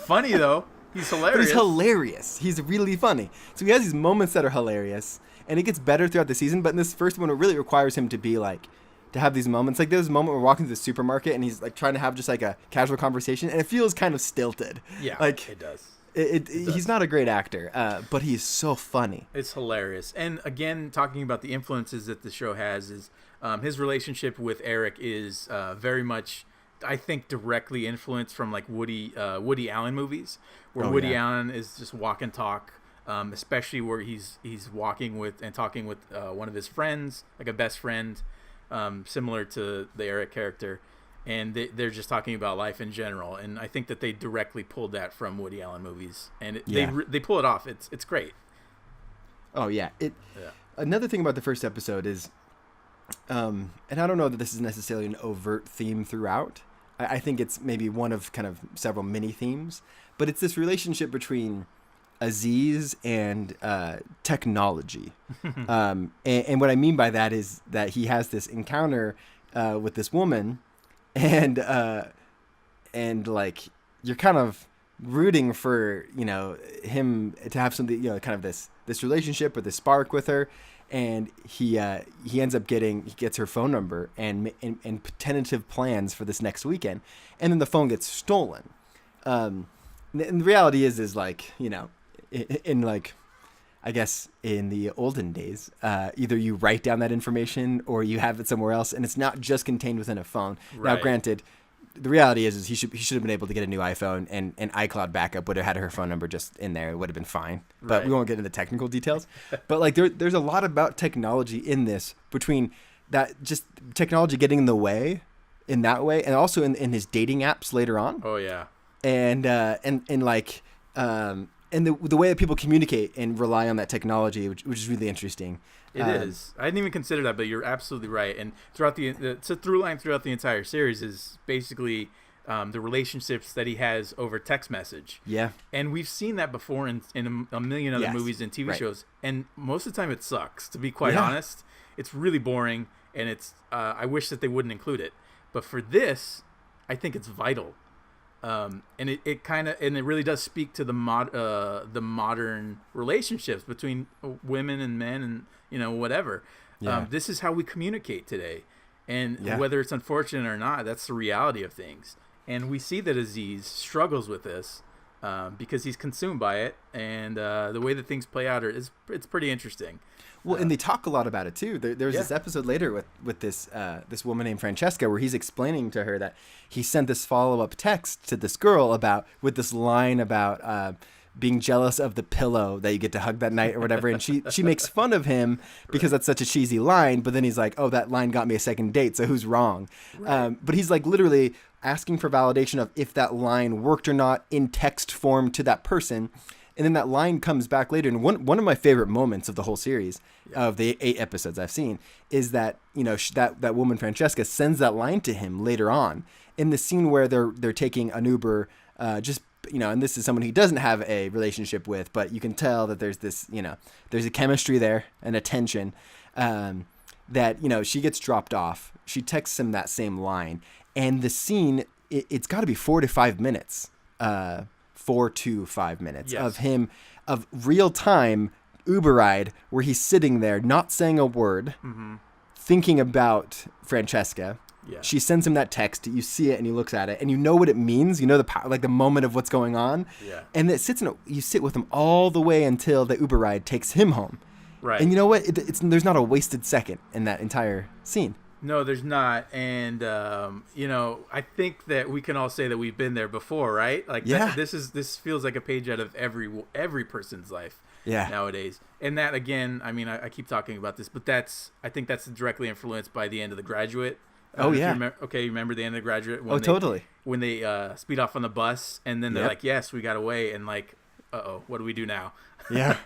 Funny though, he's hilarious. But he's hilarious. He's really funny. So he has these moments that are hilarious, and it gets better throughout the season. But in this first one, it really requires him to be like, to have these moments. Like there's a moment we're walking to the supermarket, and he's like trying to have just like a casual conversation, and it feels kind of stilted. Yeah, like it does. He's not a great actor, but he's so funny. It's hilarious. And again, talking about the influences that the show has is his relationship with Eric is very much, I think, directly influenced from like Woody Allen movies, where Woody Allen is just walk and talk, especially where he's walking with and talking with one of his friends, like a best friend, similar to the Eric character. And they're just talking about life in general, and I think that they directly pulled that from Woody Allen movies, and they pull it off. It's great. Oh yeah. Another thing about the first episode is, and I don't know that this is necessarily an overt theme throughout. I think it's maybe one of kind of several mini themes, but it's this relationship between Aziz and technology. And what I mean by that is that he has this encounter with this woman. And like you're kind of rooting for him to have something kind of this relationship or this spark with her, and he ends up he gets her phone number and tentative plans for this next weekend, and then the phone gets stolen. And the reality is like in like, I guess in the olden days, either you write down that information or you have it somewhere else, and it's not just contained within a phone. Right. Now, granted, the reality is he should have been able to get a new iPhone, and iCloud backup would have had her phone number just in there. It would have been fine. But we won't get into the technical details. But like there's a lot about technology in this, between that just technology getting in the way in that way, and also in his dating apps later on. Oh yeah. And like. And the way that people communicate and rely on that technology, which is really interesting. It is. I didn't even consider that, but you're absolutely right. And throughout it's a through line throughout the entire series is basically the relationships that he has over text message. Yeah. And we've seen that before in a million other movies and TV shows. And most of the time it sucks, to be quite honest. It's really boring, and it's I wish that they wouldn't include it. But for this, I think it's vital. And it kind of, and it really does speak to the modern relationships between women and men, and whatever. This is how we communicate today, and whether it's unfortunate or not, that's the reality of things. And we see that Aziz struggles with this because he's consumed by it, and the way that things play out it's pretty interesting. Well, and they talk a lot about it too. There's this episode later with this woman named Francesca where he's explaining to her that he sent this follow-up text to this girl with this line about being jealous of the pillow that you get to hug that night or whatever. And she makes fun of him because that's such a cheesy line. But then he's like, oh, that line got me a second date, so who's wrong? Right. But he's like literally asking for validation of if that line worked or not in text form to that person. And then that line comes back later. And one of my favorite moments of the whole series, of the 8 episodes I've seen, is that that woman Francesca sends that line to him later on in the scene where they're taking an Uber, and this is someone he doesn't have a relationship with, but you can tell that there's this, there's a chemistry there and a tension, that she gets dropped off. She texts him that same line, and the scene it's got to be 4 to 5 minutes. 4 to 5 minutes of him, of real time Uber ride where he's sitting there not saying a word, thinking about Francesca. She sends him that text. You see it and he looks at it and you know what it means. The moment of what's going on. And you sit with him all the way until the Uber ride takes him home. Right. And you know what? There's not a wasted second in that entire scene. No, there's not. And, I think that we can all say that we've been there before, right? Like, this feels like a page out of every person's life nowadays. And that, again, I mean, I keep talking about this, but I think that's directly influenced by the end of The Graduate. You remember the end of The Graduate? Totally. When they speed off on the bus, and then they're like, yes, we got away, and like, uh-oh, what do we do now? Yeah.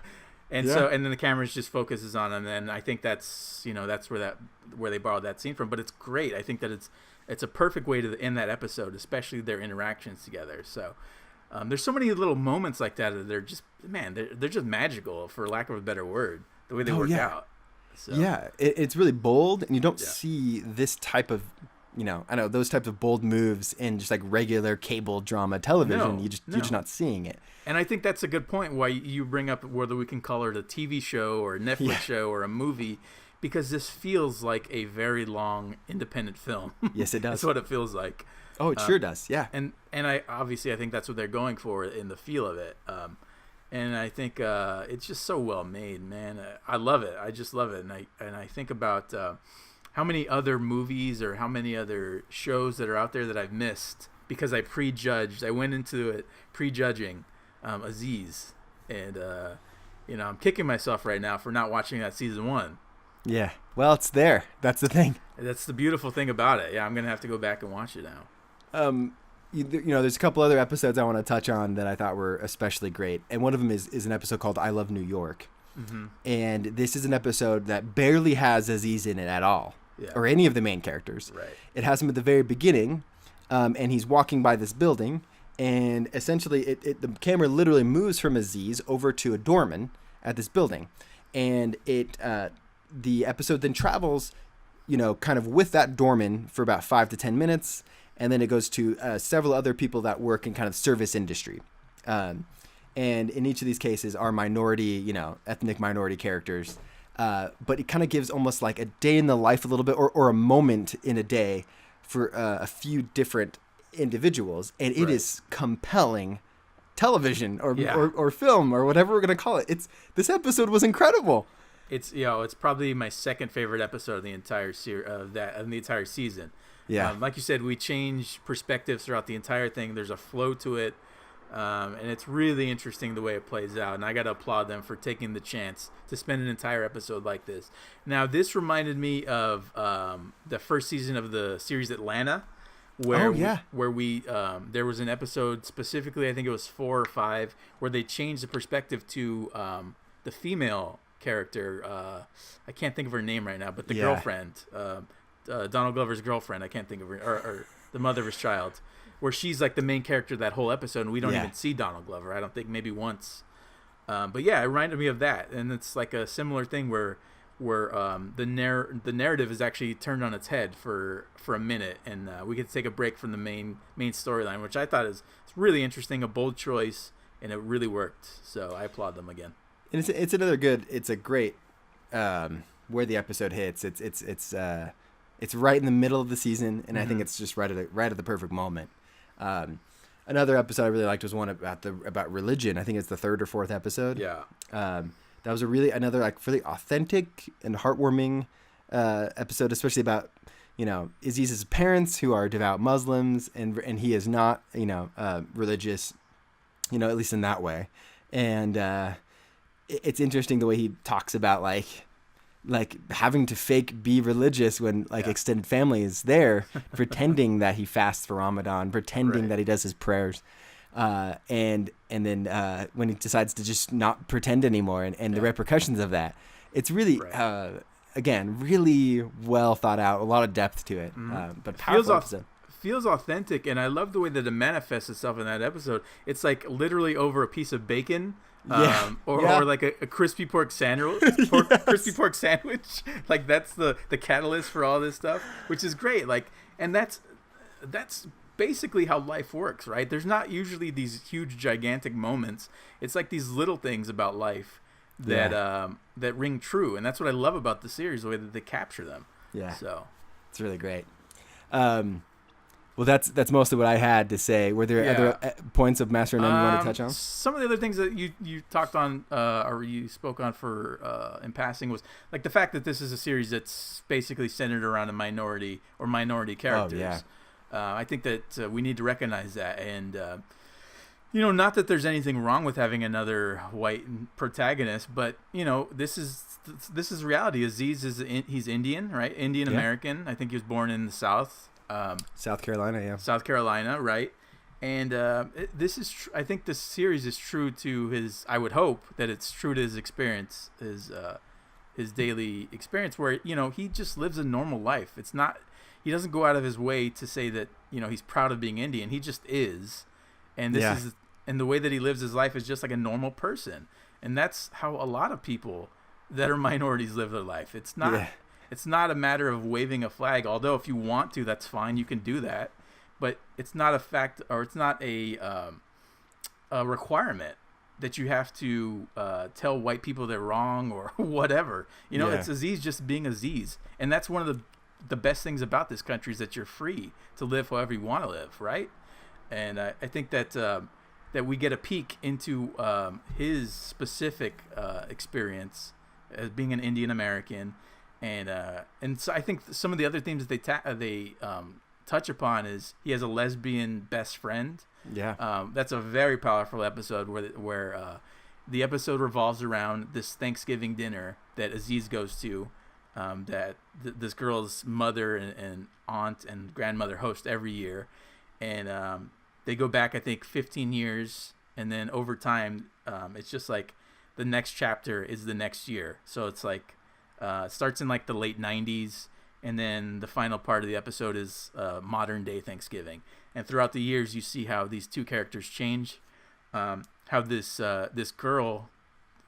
And then the camera just focuses on him, and I think that's where they borrowed that scene from. But it's great. I think that it's a perfect way to end that episode, especially their interactions together. So there's so many little moments like that they're just they're just magical, for lack of a better word. The way they work out. So. Yeah, it's really bold, and you don't see this type of those types of bold moves in just like regular cable drama television. You're just not seeing it. And I think that's a good point why you bring up whether we can call it a TV show or a Netflix show or a movie, because this feels like a very long independent film. Yes, it does. That's what it feels like. Oh, it sure does. Yeah. And I think that's what they're going for in the feel of it. And I think it's just so well made, man. I love it. I just love it. And I think about how many other movies or how many other shows that are out there that I've missed because I prejudged. I went into it prejudging Aziz, and I'm kicking myself right now for not watching that season 1. Yeah, well, it's there. That's the thing. That's the beautiful thing about it. Yeah, I'm gonna have to go back and watch it now. There's a couple other episodes I want to touch on that I thought were especially great, and one of them is an episode called "I Love New York," and this is an episode that barely has Aziz in it at all, or any of the main characters. Right. It has him at the very beginning, and he's walking by this building. And essentially, the camera literally moves from Aziz over to a doorman at this building, and the episode then travels, kind of with that doorman for about 5 to 10 minutes, and then it goes to several other people that work in kind of service industry, and in each of these cases are minority, ethnic minority characters, but it kind of gives almost like a day in the life a little bit, or a moment in a day for a few different individuals, and it is compelling television or film or whatever we're gonna call it. This episode was incredible. It's probably my second favorite episode of the entire season. Yeah, like you said, we change perspectives throughout the entire thing. There's a flow to it, and it's really interesting the way it plays out. And I got to applaud them for taking the chance to spend an entire episode like this. Now, this reminded me of the first season of the series Atlanta. Where we there was an episode specifically, I think it was 4 or 5, where they changed the perspective to the female character. I can't think of her name right now, but the girlfriend, Donald Glover's girlfriend. I can't think of her, or the mother of his child, where she's like the main character of that whole episode, and we don't even see Donald Glover. I don't think, maybe once. But yeah, it reminded me of that, and it's like a similar thing where the narrative is actually turned on its head for a minute, and we get to take a break from the main storyline, which I thought is really interesting, a bold choice, and it really worked. So I applaud them again. And it's a great where the episode hits. It's right in the middle of the season, and I think it's just right at the perfect moment. Another episode I really liked was one about religion. I think it's the third or fourth episode. Yeah. That was another like really authentic and heartwarming episode, especially about Aziz's parents, who are devout Muslims, and he is not religious, at least in that way. And it's interesting the way he talks about like having to be religious when extended family is there, pretending that he fasts for Ramadan, pretending that he does his prayers. And then when he decides to just not pretend anymore and the repercussions of that, it's really, again, really well thought out, a lot of depth to it, but powerful episode. Feels authentic, and I love the way that it manifests itself in that episode. It's like literally over a piece of bacon. Or like a crispy pork sandwich. Crispy pork sandwich. Like that's the catalyst for all this stuff, which is great. Like, and that's basically how life works, right? There's not usually these huge, gigantic moments. It's like these little things about life that that ring true, and that's what I love about the series, the way that they capture them. Yeah. So it's really great. Well, that's mostly what I had to say. Were there other points of Master of None you want to touch on? Some of the other things that you talked on or you spoke on for in passing was like the fact that this is a series that's basically centered around a minority or minority characters. Oh, yeah. I think that we need to recognize that, and not that there's anything wrong with having another white protagonist, but this is reality. Aziz he's Indian, right? Indian American. I think he was born in the South. South Carolina, South Carolina, right? And this is I think this series is true to his. I would hope that it's true to his experience, his daily experience, where he just lives a normal life. It's not. He doesn't go out of his way to say that he's proud of being Indian. He just is, and and the way that he lives his life is just like a normal person, and that's how a lot of people that are minorities live their life. It's not. Yeah. It's not a matter of waving a flag, although if you want to, that's fine. You can do that. But it's not a fact, or it's not a requirement that you have to tell white people they're wrong or whatever. It's Aziz just being Aziz. And that's one of the best things about this country is that you're free to live however you want to live, right? And I think that that we get a peek into his specific experience as being an Indian American. And so I think some of the other themes that they touch upon is he has a lesbian best friend. Yeah. That's a very powerful episode where the episode revolves around this Thanksgiving dinner that Aziz goes to, that this girl's mother and aunt and grandmother host every year, and they go back I think 15 years, and then over time it's just like the next chapter is the next year. So it's like. It starts in like the late 90s, and then the final part of the episode is modern day Thanksgiving. And throughout the years, you see how these two characters change, how this girl,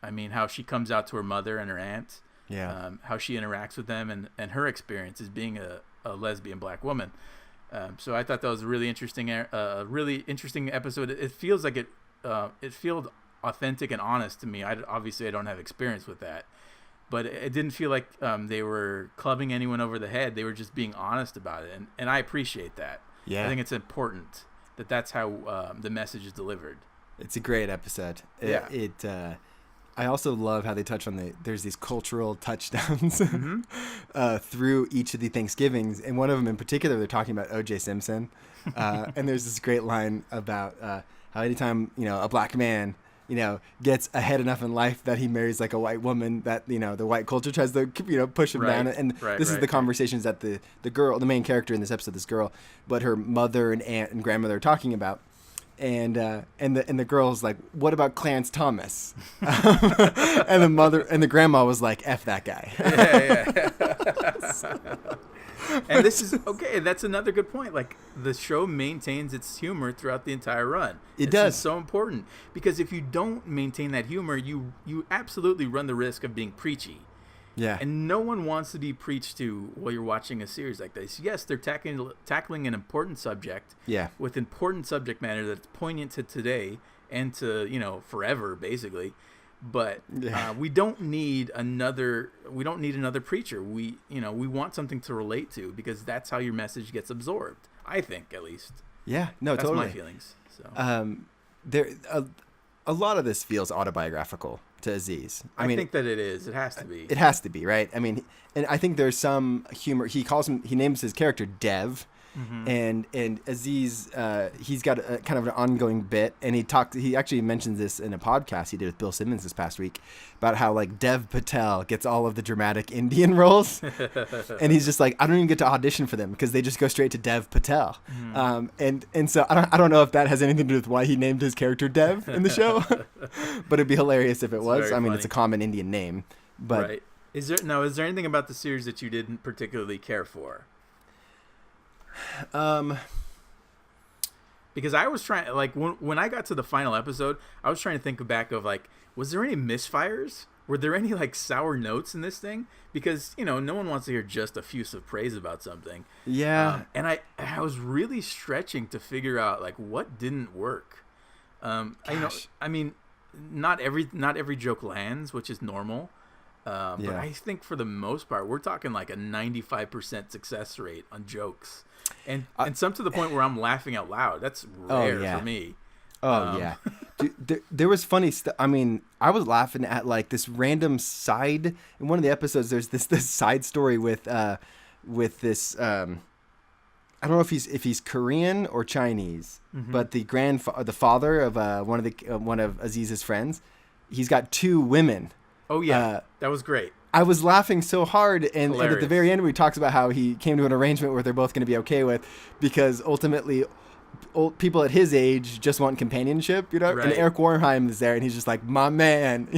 how she comes out to her mother and her aunt, how she interacts with them, and her experience as being a lesbian black woman. So I thought that was a really interesting episode. It feels like it feels authentic and honest to me. Obviously I don't have experience with that. But it didn't feel like they were clubbing anyone over the head. They were just being honest about it, and I appreciate that. Yeah, I think it's important that that's how the message is delivered. It's a great episode. I also love how they touch on there's these cultural touchdowns through each of the Thanksgivings, and one of them in particular, they're talking about O.J. Simpson, and there's this great line about how anytime a black man gets ahead enough in life that he marries like a white woman, that the white culture tries to push him down, and this is the conversations that the main character in this episode, this girl, but her mother and aunt and grandmother are talking about, and the girl's like, what about Clarence Thomas? And the mother and the grandma was like, F that guy. And this is okay. That's another good point. Like the show maintains its humor throughout the entire run. It does. It's so important because if you don't maintain that humor, you absolutely run the risk of being preachy. Yeah. And no one wants to be preached to while you're watching a series like this. Yes, they're tackling an important subject with important subject matter that's poignant to today and to, forever, basically. But we don't need another preacher. We want something to relate to, because that's how your message gets absorbed, I think, at least. Yeah, no, that's totally. my feelings. So there a lot of this feels autobiographical to Aziz. I think that it is. It has to be. It has to be, right? I mean, and I think there's some humor. He names his character Dev. Mm-hmm. And Aziz, he's got a kind of an ongoing bit, and he actually mentions this in a podcast he did with Bill Simmons this past week about how like Dev Patel gets all of the dramatic Indian roles, and he's just like, I don't even get to audition for them because they just go straight to Dev Patel. Mm-hmm. And so I don't know if that has anything to do with why he named his character Dev in the show, but it'd be hilarious if it was. I mean, it's a common Indian name, but right. Is there anything about the series that you didn't particularly care for? Because I was trying, like, when I got to the final episode, I was trying to think back of, like, was there any misfires? Were there any, like, sour notes in this thing? Because, no one wants to hear just effusive praise about something. Yeah. And I was really stretching to figure out, like, what didn't work. I mean, not every joke lands, which is normal. But I think for the most part, we're talking like a 95% success rate on jokes. And some to the point where I'm laughing out loud. That's rare for me. Yeah. Dude, there was funny stuff. I mean, I was laughing at like this random side in one of the episodes. There's this side story with this. I don't know if he's Korean or Chinese, but the father of one of Aziz's friends, he's got two women. Oh yeah, that was great. I was laughing so hard, and at the very end, where he talks about how he came to an arrangement where they're both going to be okay with, because ultimately, old people at his age just want companionship, Right. And Eric Warheim is there, and he's just like, my man,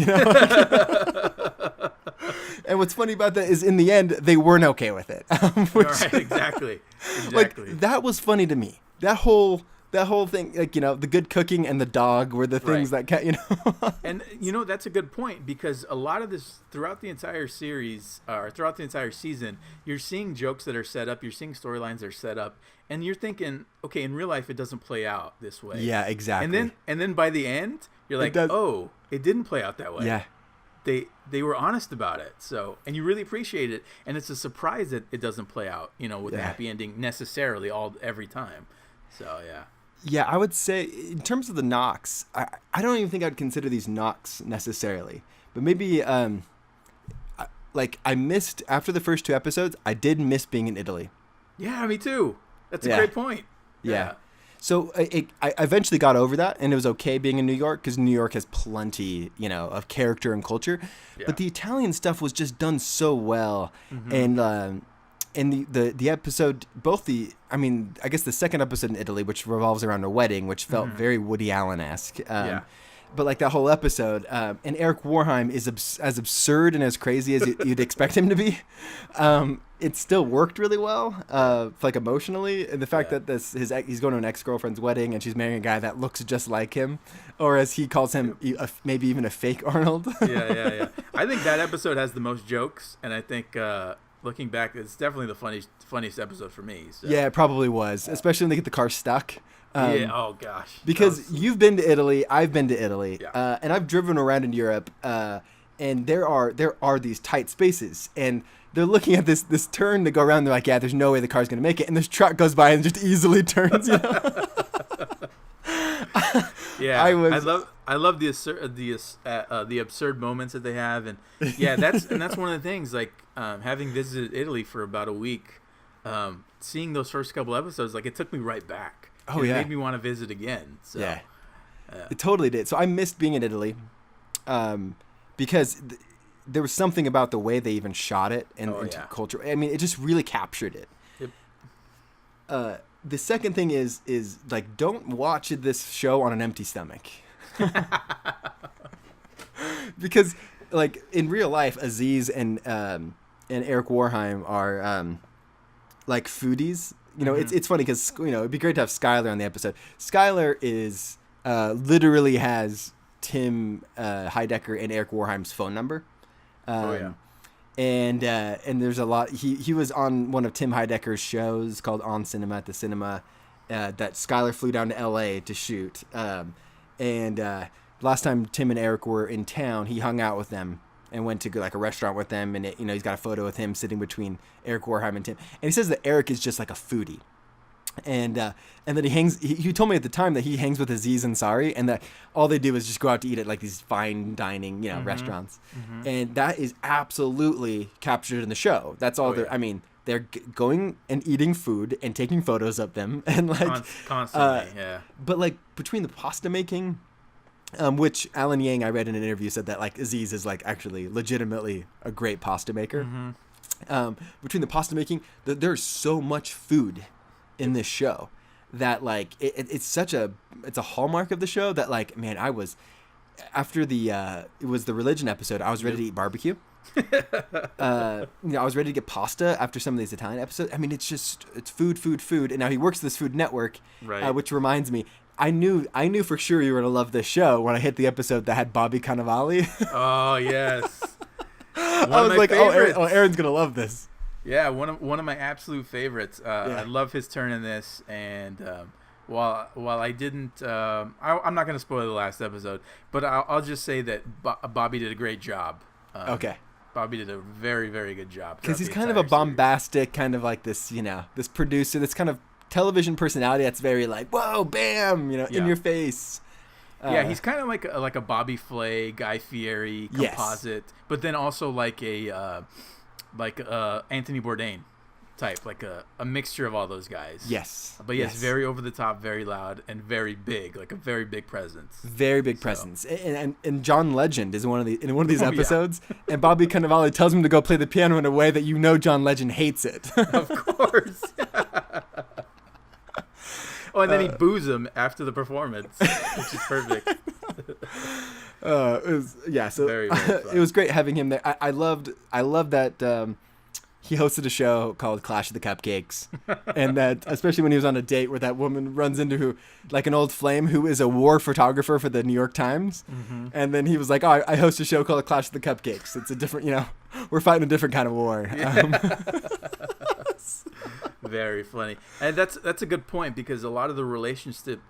And what's funny about that is, in the end, they weren't okay with it. Right, exactly. Like, that was funny to me. That whole thing, like, the good cooking and the dog were the things that And, that's a good point, because a lot of this, throughout the entire series, or throughout the entire season, you're seeing jokes that are set up, you're seeing storylines that are set up, and you're thinking, okay, in real life, it doesn't play out this way. Yeah, exactly. And then by the end, you're like, oh, it didn't play out that way. Yeah. They were honest about it. So, and you really appreciate it. And it's a surprise that it doesn't play out, with a happy ending necessarily every time. So, yeah. Yeah, I would say in terms of the knocks, I don't even think I'd consider these knocks necessarily. But maybe, I missed, after the first two episodes, I did miss being in Italy. Yeah, me too. That's a great point. Yeah. So I eventually got over that, and it was okay being in New York, because New York has plenty, of character and culture. Yeah. But the Italian stuff was just done so well. Mm-hmm. And the episode, I guess the second episode in Italy, which revolves around a wedding, which felt very Woody Allen-esque. But like that whole episode, and Eric Warheim is as absurd and as crazy as you'd expect him to be. It still worked really well, like emotionally. And the fact that he's going to an ex-girlfriend's wedding, and she's marrying a guy that looks just like him, or as he calls him, maybe even a fake Arnold. Yeah. I think that episode has the most jokes, and I think looking back, it's definitely the funniest episode for me. So. Yeah, it probably was, especially when they get the car stuck. Oh gosh. Because you've been to Italy, I've been to Italy, and I've driven around in Europe, and there are these tight spaces, and they're looking at this turn to go around. They're like, yeah, there's no way the car's gonna make it, and this truck goes by and just easily turns. Yeah, I love the absurd moments that they have, and that's one of the things. Like, having visited Italy for about a week, seeing those first couple episodes, like, it took me right back. Oh, it made me want to visit again. So, yeah, it totally did. So I missed being in Italy, because there was something about the way they even shot it and culture. I mean, it just really captured it. Yep. The second thing is like, don't watch this show on an empty stomach. Because, like, in real life, Aziz and Eric Warheim are like foodies. It's funny because, it'd be great to have Skylar on the episode. Skylar is literally has Tim Heidecker and Eric Warheim's phone number. And there's a lot. He was on one of Tim Heidecker's shows called On Cinema at the Cinema that Skylar flew down to L.A. to shoot. Last time Tim and Eric were in town, he hung out with them and went to like a restaurant with them. And he's got a photo with him sitting between Eric Warheim and Tim. And he says that Eric is just like a foodie. And then he told me at the time that he hangs with Aziz Ansari, and that all they do is just go out to eat at like these fine dining, restaurants. And that is absolutely captured in the show. That's all they're going and eating food and taking photos of them and like constantly. But like between the pasta making, which Alan Yang, I read in an interview, said that like Aziz is like actually legitimately a great pasta maker. Between the pasta making, there's so much food in this show that like it's a hallmark of the show that like, man, I was after it was the religion episode, I was ready to eat barbecue. I was ready to get pasta after some of these Italian episodes. I mean, it's food. And now he works at this Food Network, right? Which reminds me, I knew for sure you were gonna love this show when I hit the episode that had Bobby Cannavale. Oh yes. I was like, Aaron's gonna love this. Yeah, one of my absolute favorites. I love his turn in this, and while I didn't, I'm not going to spoil the last episode, but I'll just say that Bobby did a great job. Okay. Bobby did a very, very good job. Because he's kind of a bombastic, kind of like this, this producer, this kind of television personality that's very like, whoa, bam, in your face. He's kind of like a Bobby Flay, Guy Fieri composite, but then also like a Anthony Bourdain type, like a mixture of all those guys. Yes. But yes, very over the top, very loud, and very big, like a very big presence. Very big presence. And John Legend is in one of these episodes, and Bobby Cannavale tells him to go play the piano in a way that John Legend hates it. Of course. Oh, and then he boos him after the performance, which is perfect. Very, very it was great having him there. I loved that he hosted a show called Clash of the Cupcakes, and that especially when he was on a date where that woman runs into an old flame who is a war photographer for the New York Times, and then he was like, "Oh, I host a show called Clash of the Cupcakes. It's a different, we're fighting a different kind of war." Very funny, and that's a good point, because a lot of the relationship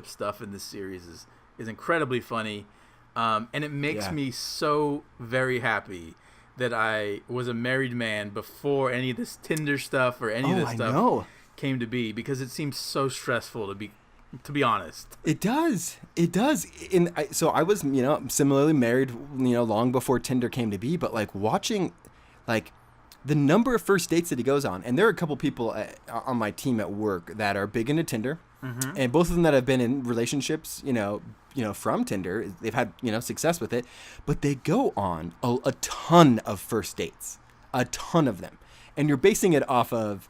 stuff in this series is incredibly funny, and it makes me so very happy that I was a married man before any of this Tinder stuff or any of this stuff came to be, because it seems so stressful to be honest. It does. So I was, similarly married, long before Tinder came to be, but watching the number of first dates that he goes on, and there are a couple people on my team at work that are big into Tinder, and both of them that have been in relationships, from Tinder, they've had, success with it, but they go on a ton of first dates, a ton of them. And you're basing it off of,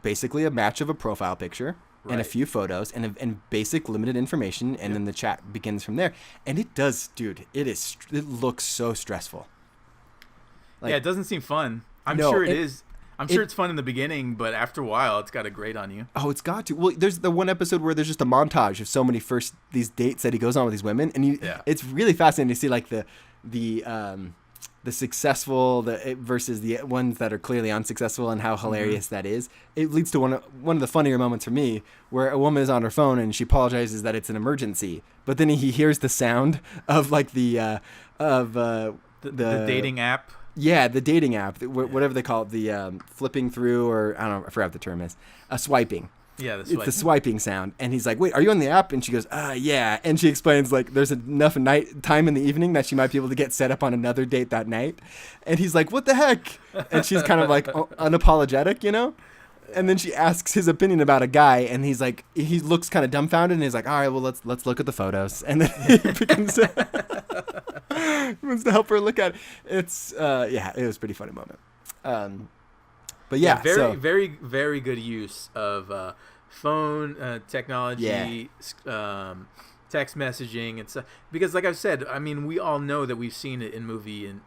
basically a match of a profile picture and a few photos and basic limited information. And then the chat begins from there. And it does, dude, it looks so stressful. It doesn't seem fun. I'm sure it is. I'm sure it's fun in the beginning, but after a while, it's got to grate on you. Oh, it's got to. Well, there's the one episode where there's just a montage of so many these dates that he goes on with these women, and it's really fascinating to see the successful versus the ones that are clearly unsuccessful, and how hilarious that is. It leads to one of the funnier moments for me, where a woman is on her phone and she apologizes that it's an emergency, but then he hears the sound of the dating app. Yeah, the dating app, whatever they call it, the flipping through, or I don't know, I forgot what the term is, swiping. Yeah, it's the swiping sound. And he's like, "Wait, are you on the app?" And she goes, yeah. And she explains there's enough night time in the evening that she might be able to get set up on another date that night. And he's like, "What the heck?" And she's kind of unapologetic, And then she asks his opinion about a guy, and he looks kind of dumbfounded, and he's like, "All right, well, let's look at the photos." And then he begins wants to help her look at it. It's it was a pretty funny moment. But very, very good use of phone technology, text messaging and stuff. Because, like I've said, I mean, we all know that we've seen it in movie and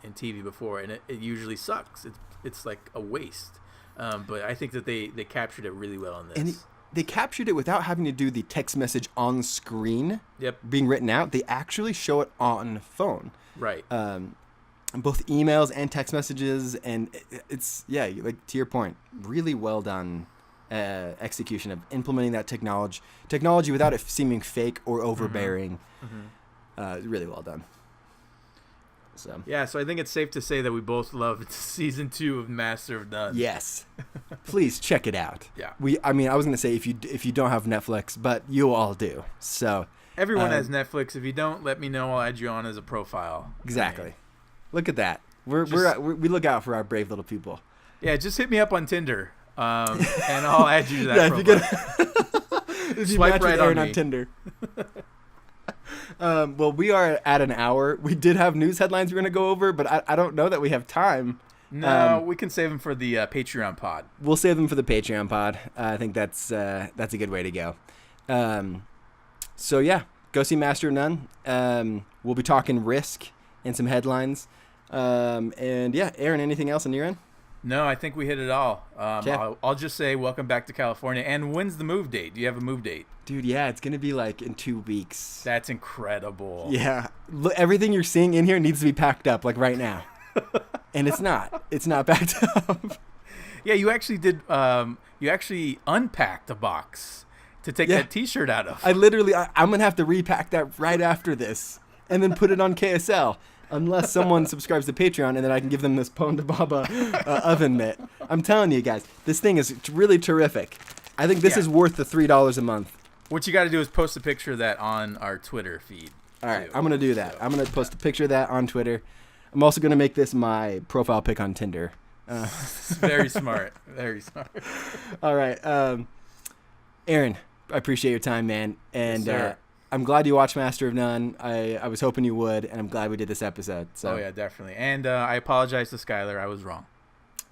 TV before, and it usually sucks. It's like a waste. But I think that they captured it really well in this. And they captured it without having to do the text message on screen being written out. They actually show it on phone. Right. both emails and text messages, and it's like to your point, really well done execution of implementing that technology without it seeming fake or overbearing. Really well done. So so I think it's safe to say that we both loved season 2 of Master of None. Yes, please check it out. Yeah, I was gonna say if you don't have Netflix, but you all do. So everyone has Netflix. If you don't, let me know. I'll add you on as a profile. Exactly. Look at that. We look out for our brave little people. Yeah, just hit me up on Tinder, and I'll add you to that profile. If you Swipe match right with Aaron on on me. Tinder. Well, we are at an hour. We did have news headlines we're going to go over, but I don't know that we have time. No, we can save them for the Patreon pod. We'll save them for the Patreon pod. I think that's a good way to go. So yeah, go see Master of None. We'll be talking Risk and some headlines. And yeah, Aaron, anything else on your end? No, I think we hit it all. I'll just say welcome back to California. And when's the move date? Do you have a move date? Dude, yeah, it's going to be like in 2 weeks. That's incredible. Yeah. Look, everything you're seeing in here needs to be packed up like right now. And it's not. It's not packed up. Yeah, you actually did. You actually unpacked a box to take that T-shirt out of. I'm going to have to repack that right after this and then put it on KSL. Unless someone subscribes to Patreon, and then I can give them this Pon de Baba oven mitt. I'm telling you guys, this thing is really terrific. I think this is worth the $3 a month. What you got to do is post a picture of that on our Twitter feed. All right, I'm going to do that. I'm going to post a picture of that on Twitter. I'm also going to make this my profile pic on Tinder. Very smart. Very smart. All right. Aaron, I appreciate your time, man. And Yes, I'm glad you watched Master of None. I was hoping you would, and I'm glad we did this episode. So. Oh, yeah, definitely. And I apologize to Skylar. I was wrong.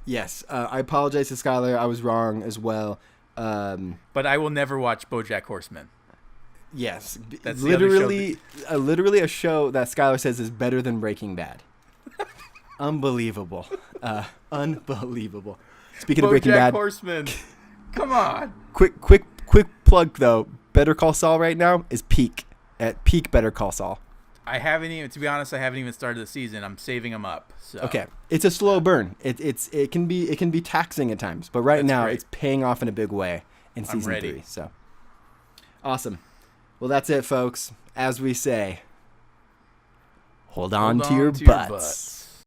Yes, I apologize to Skylar. I was wrong as well. But I will never watch BoJack Horseman. Yes, That's literally a show that Skylar says is better than Breaking Bad. Unbelievable. Unbelievable. Speaking of Breaking Bad. BoJack Horseman. Come on. Quick plug though. Better Call Saul right now is peak Better Call Saul. To be honest, I haven't even started the season. I'm saving them up. So. Okay, it's a slow burn. It can be taxing at times, but right now it's paying off in a big way in season 3. So awesome. Well, that's it, folks. As we say, hold on to your butts.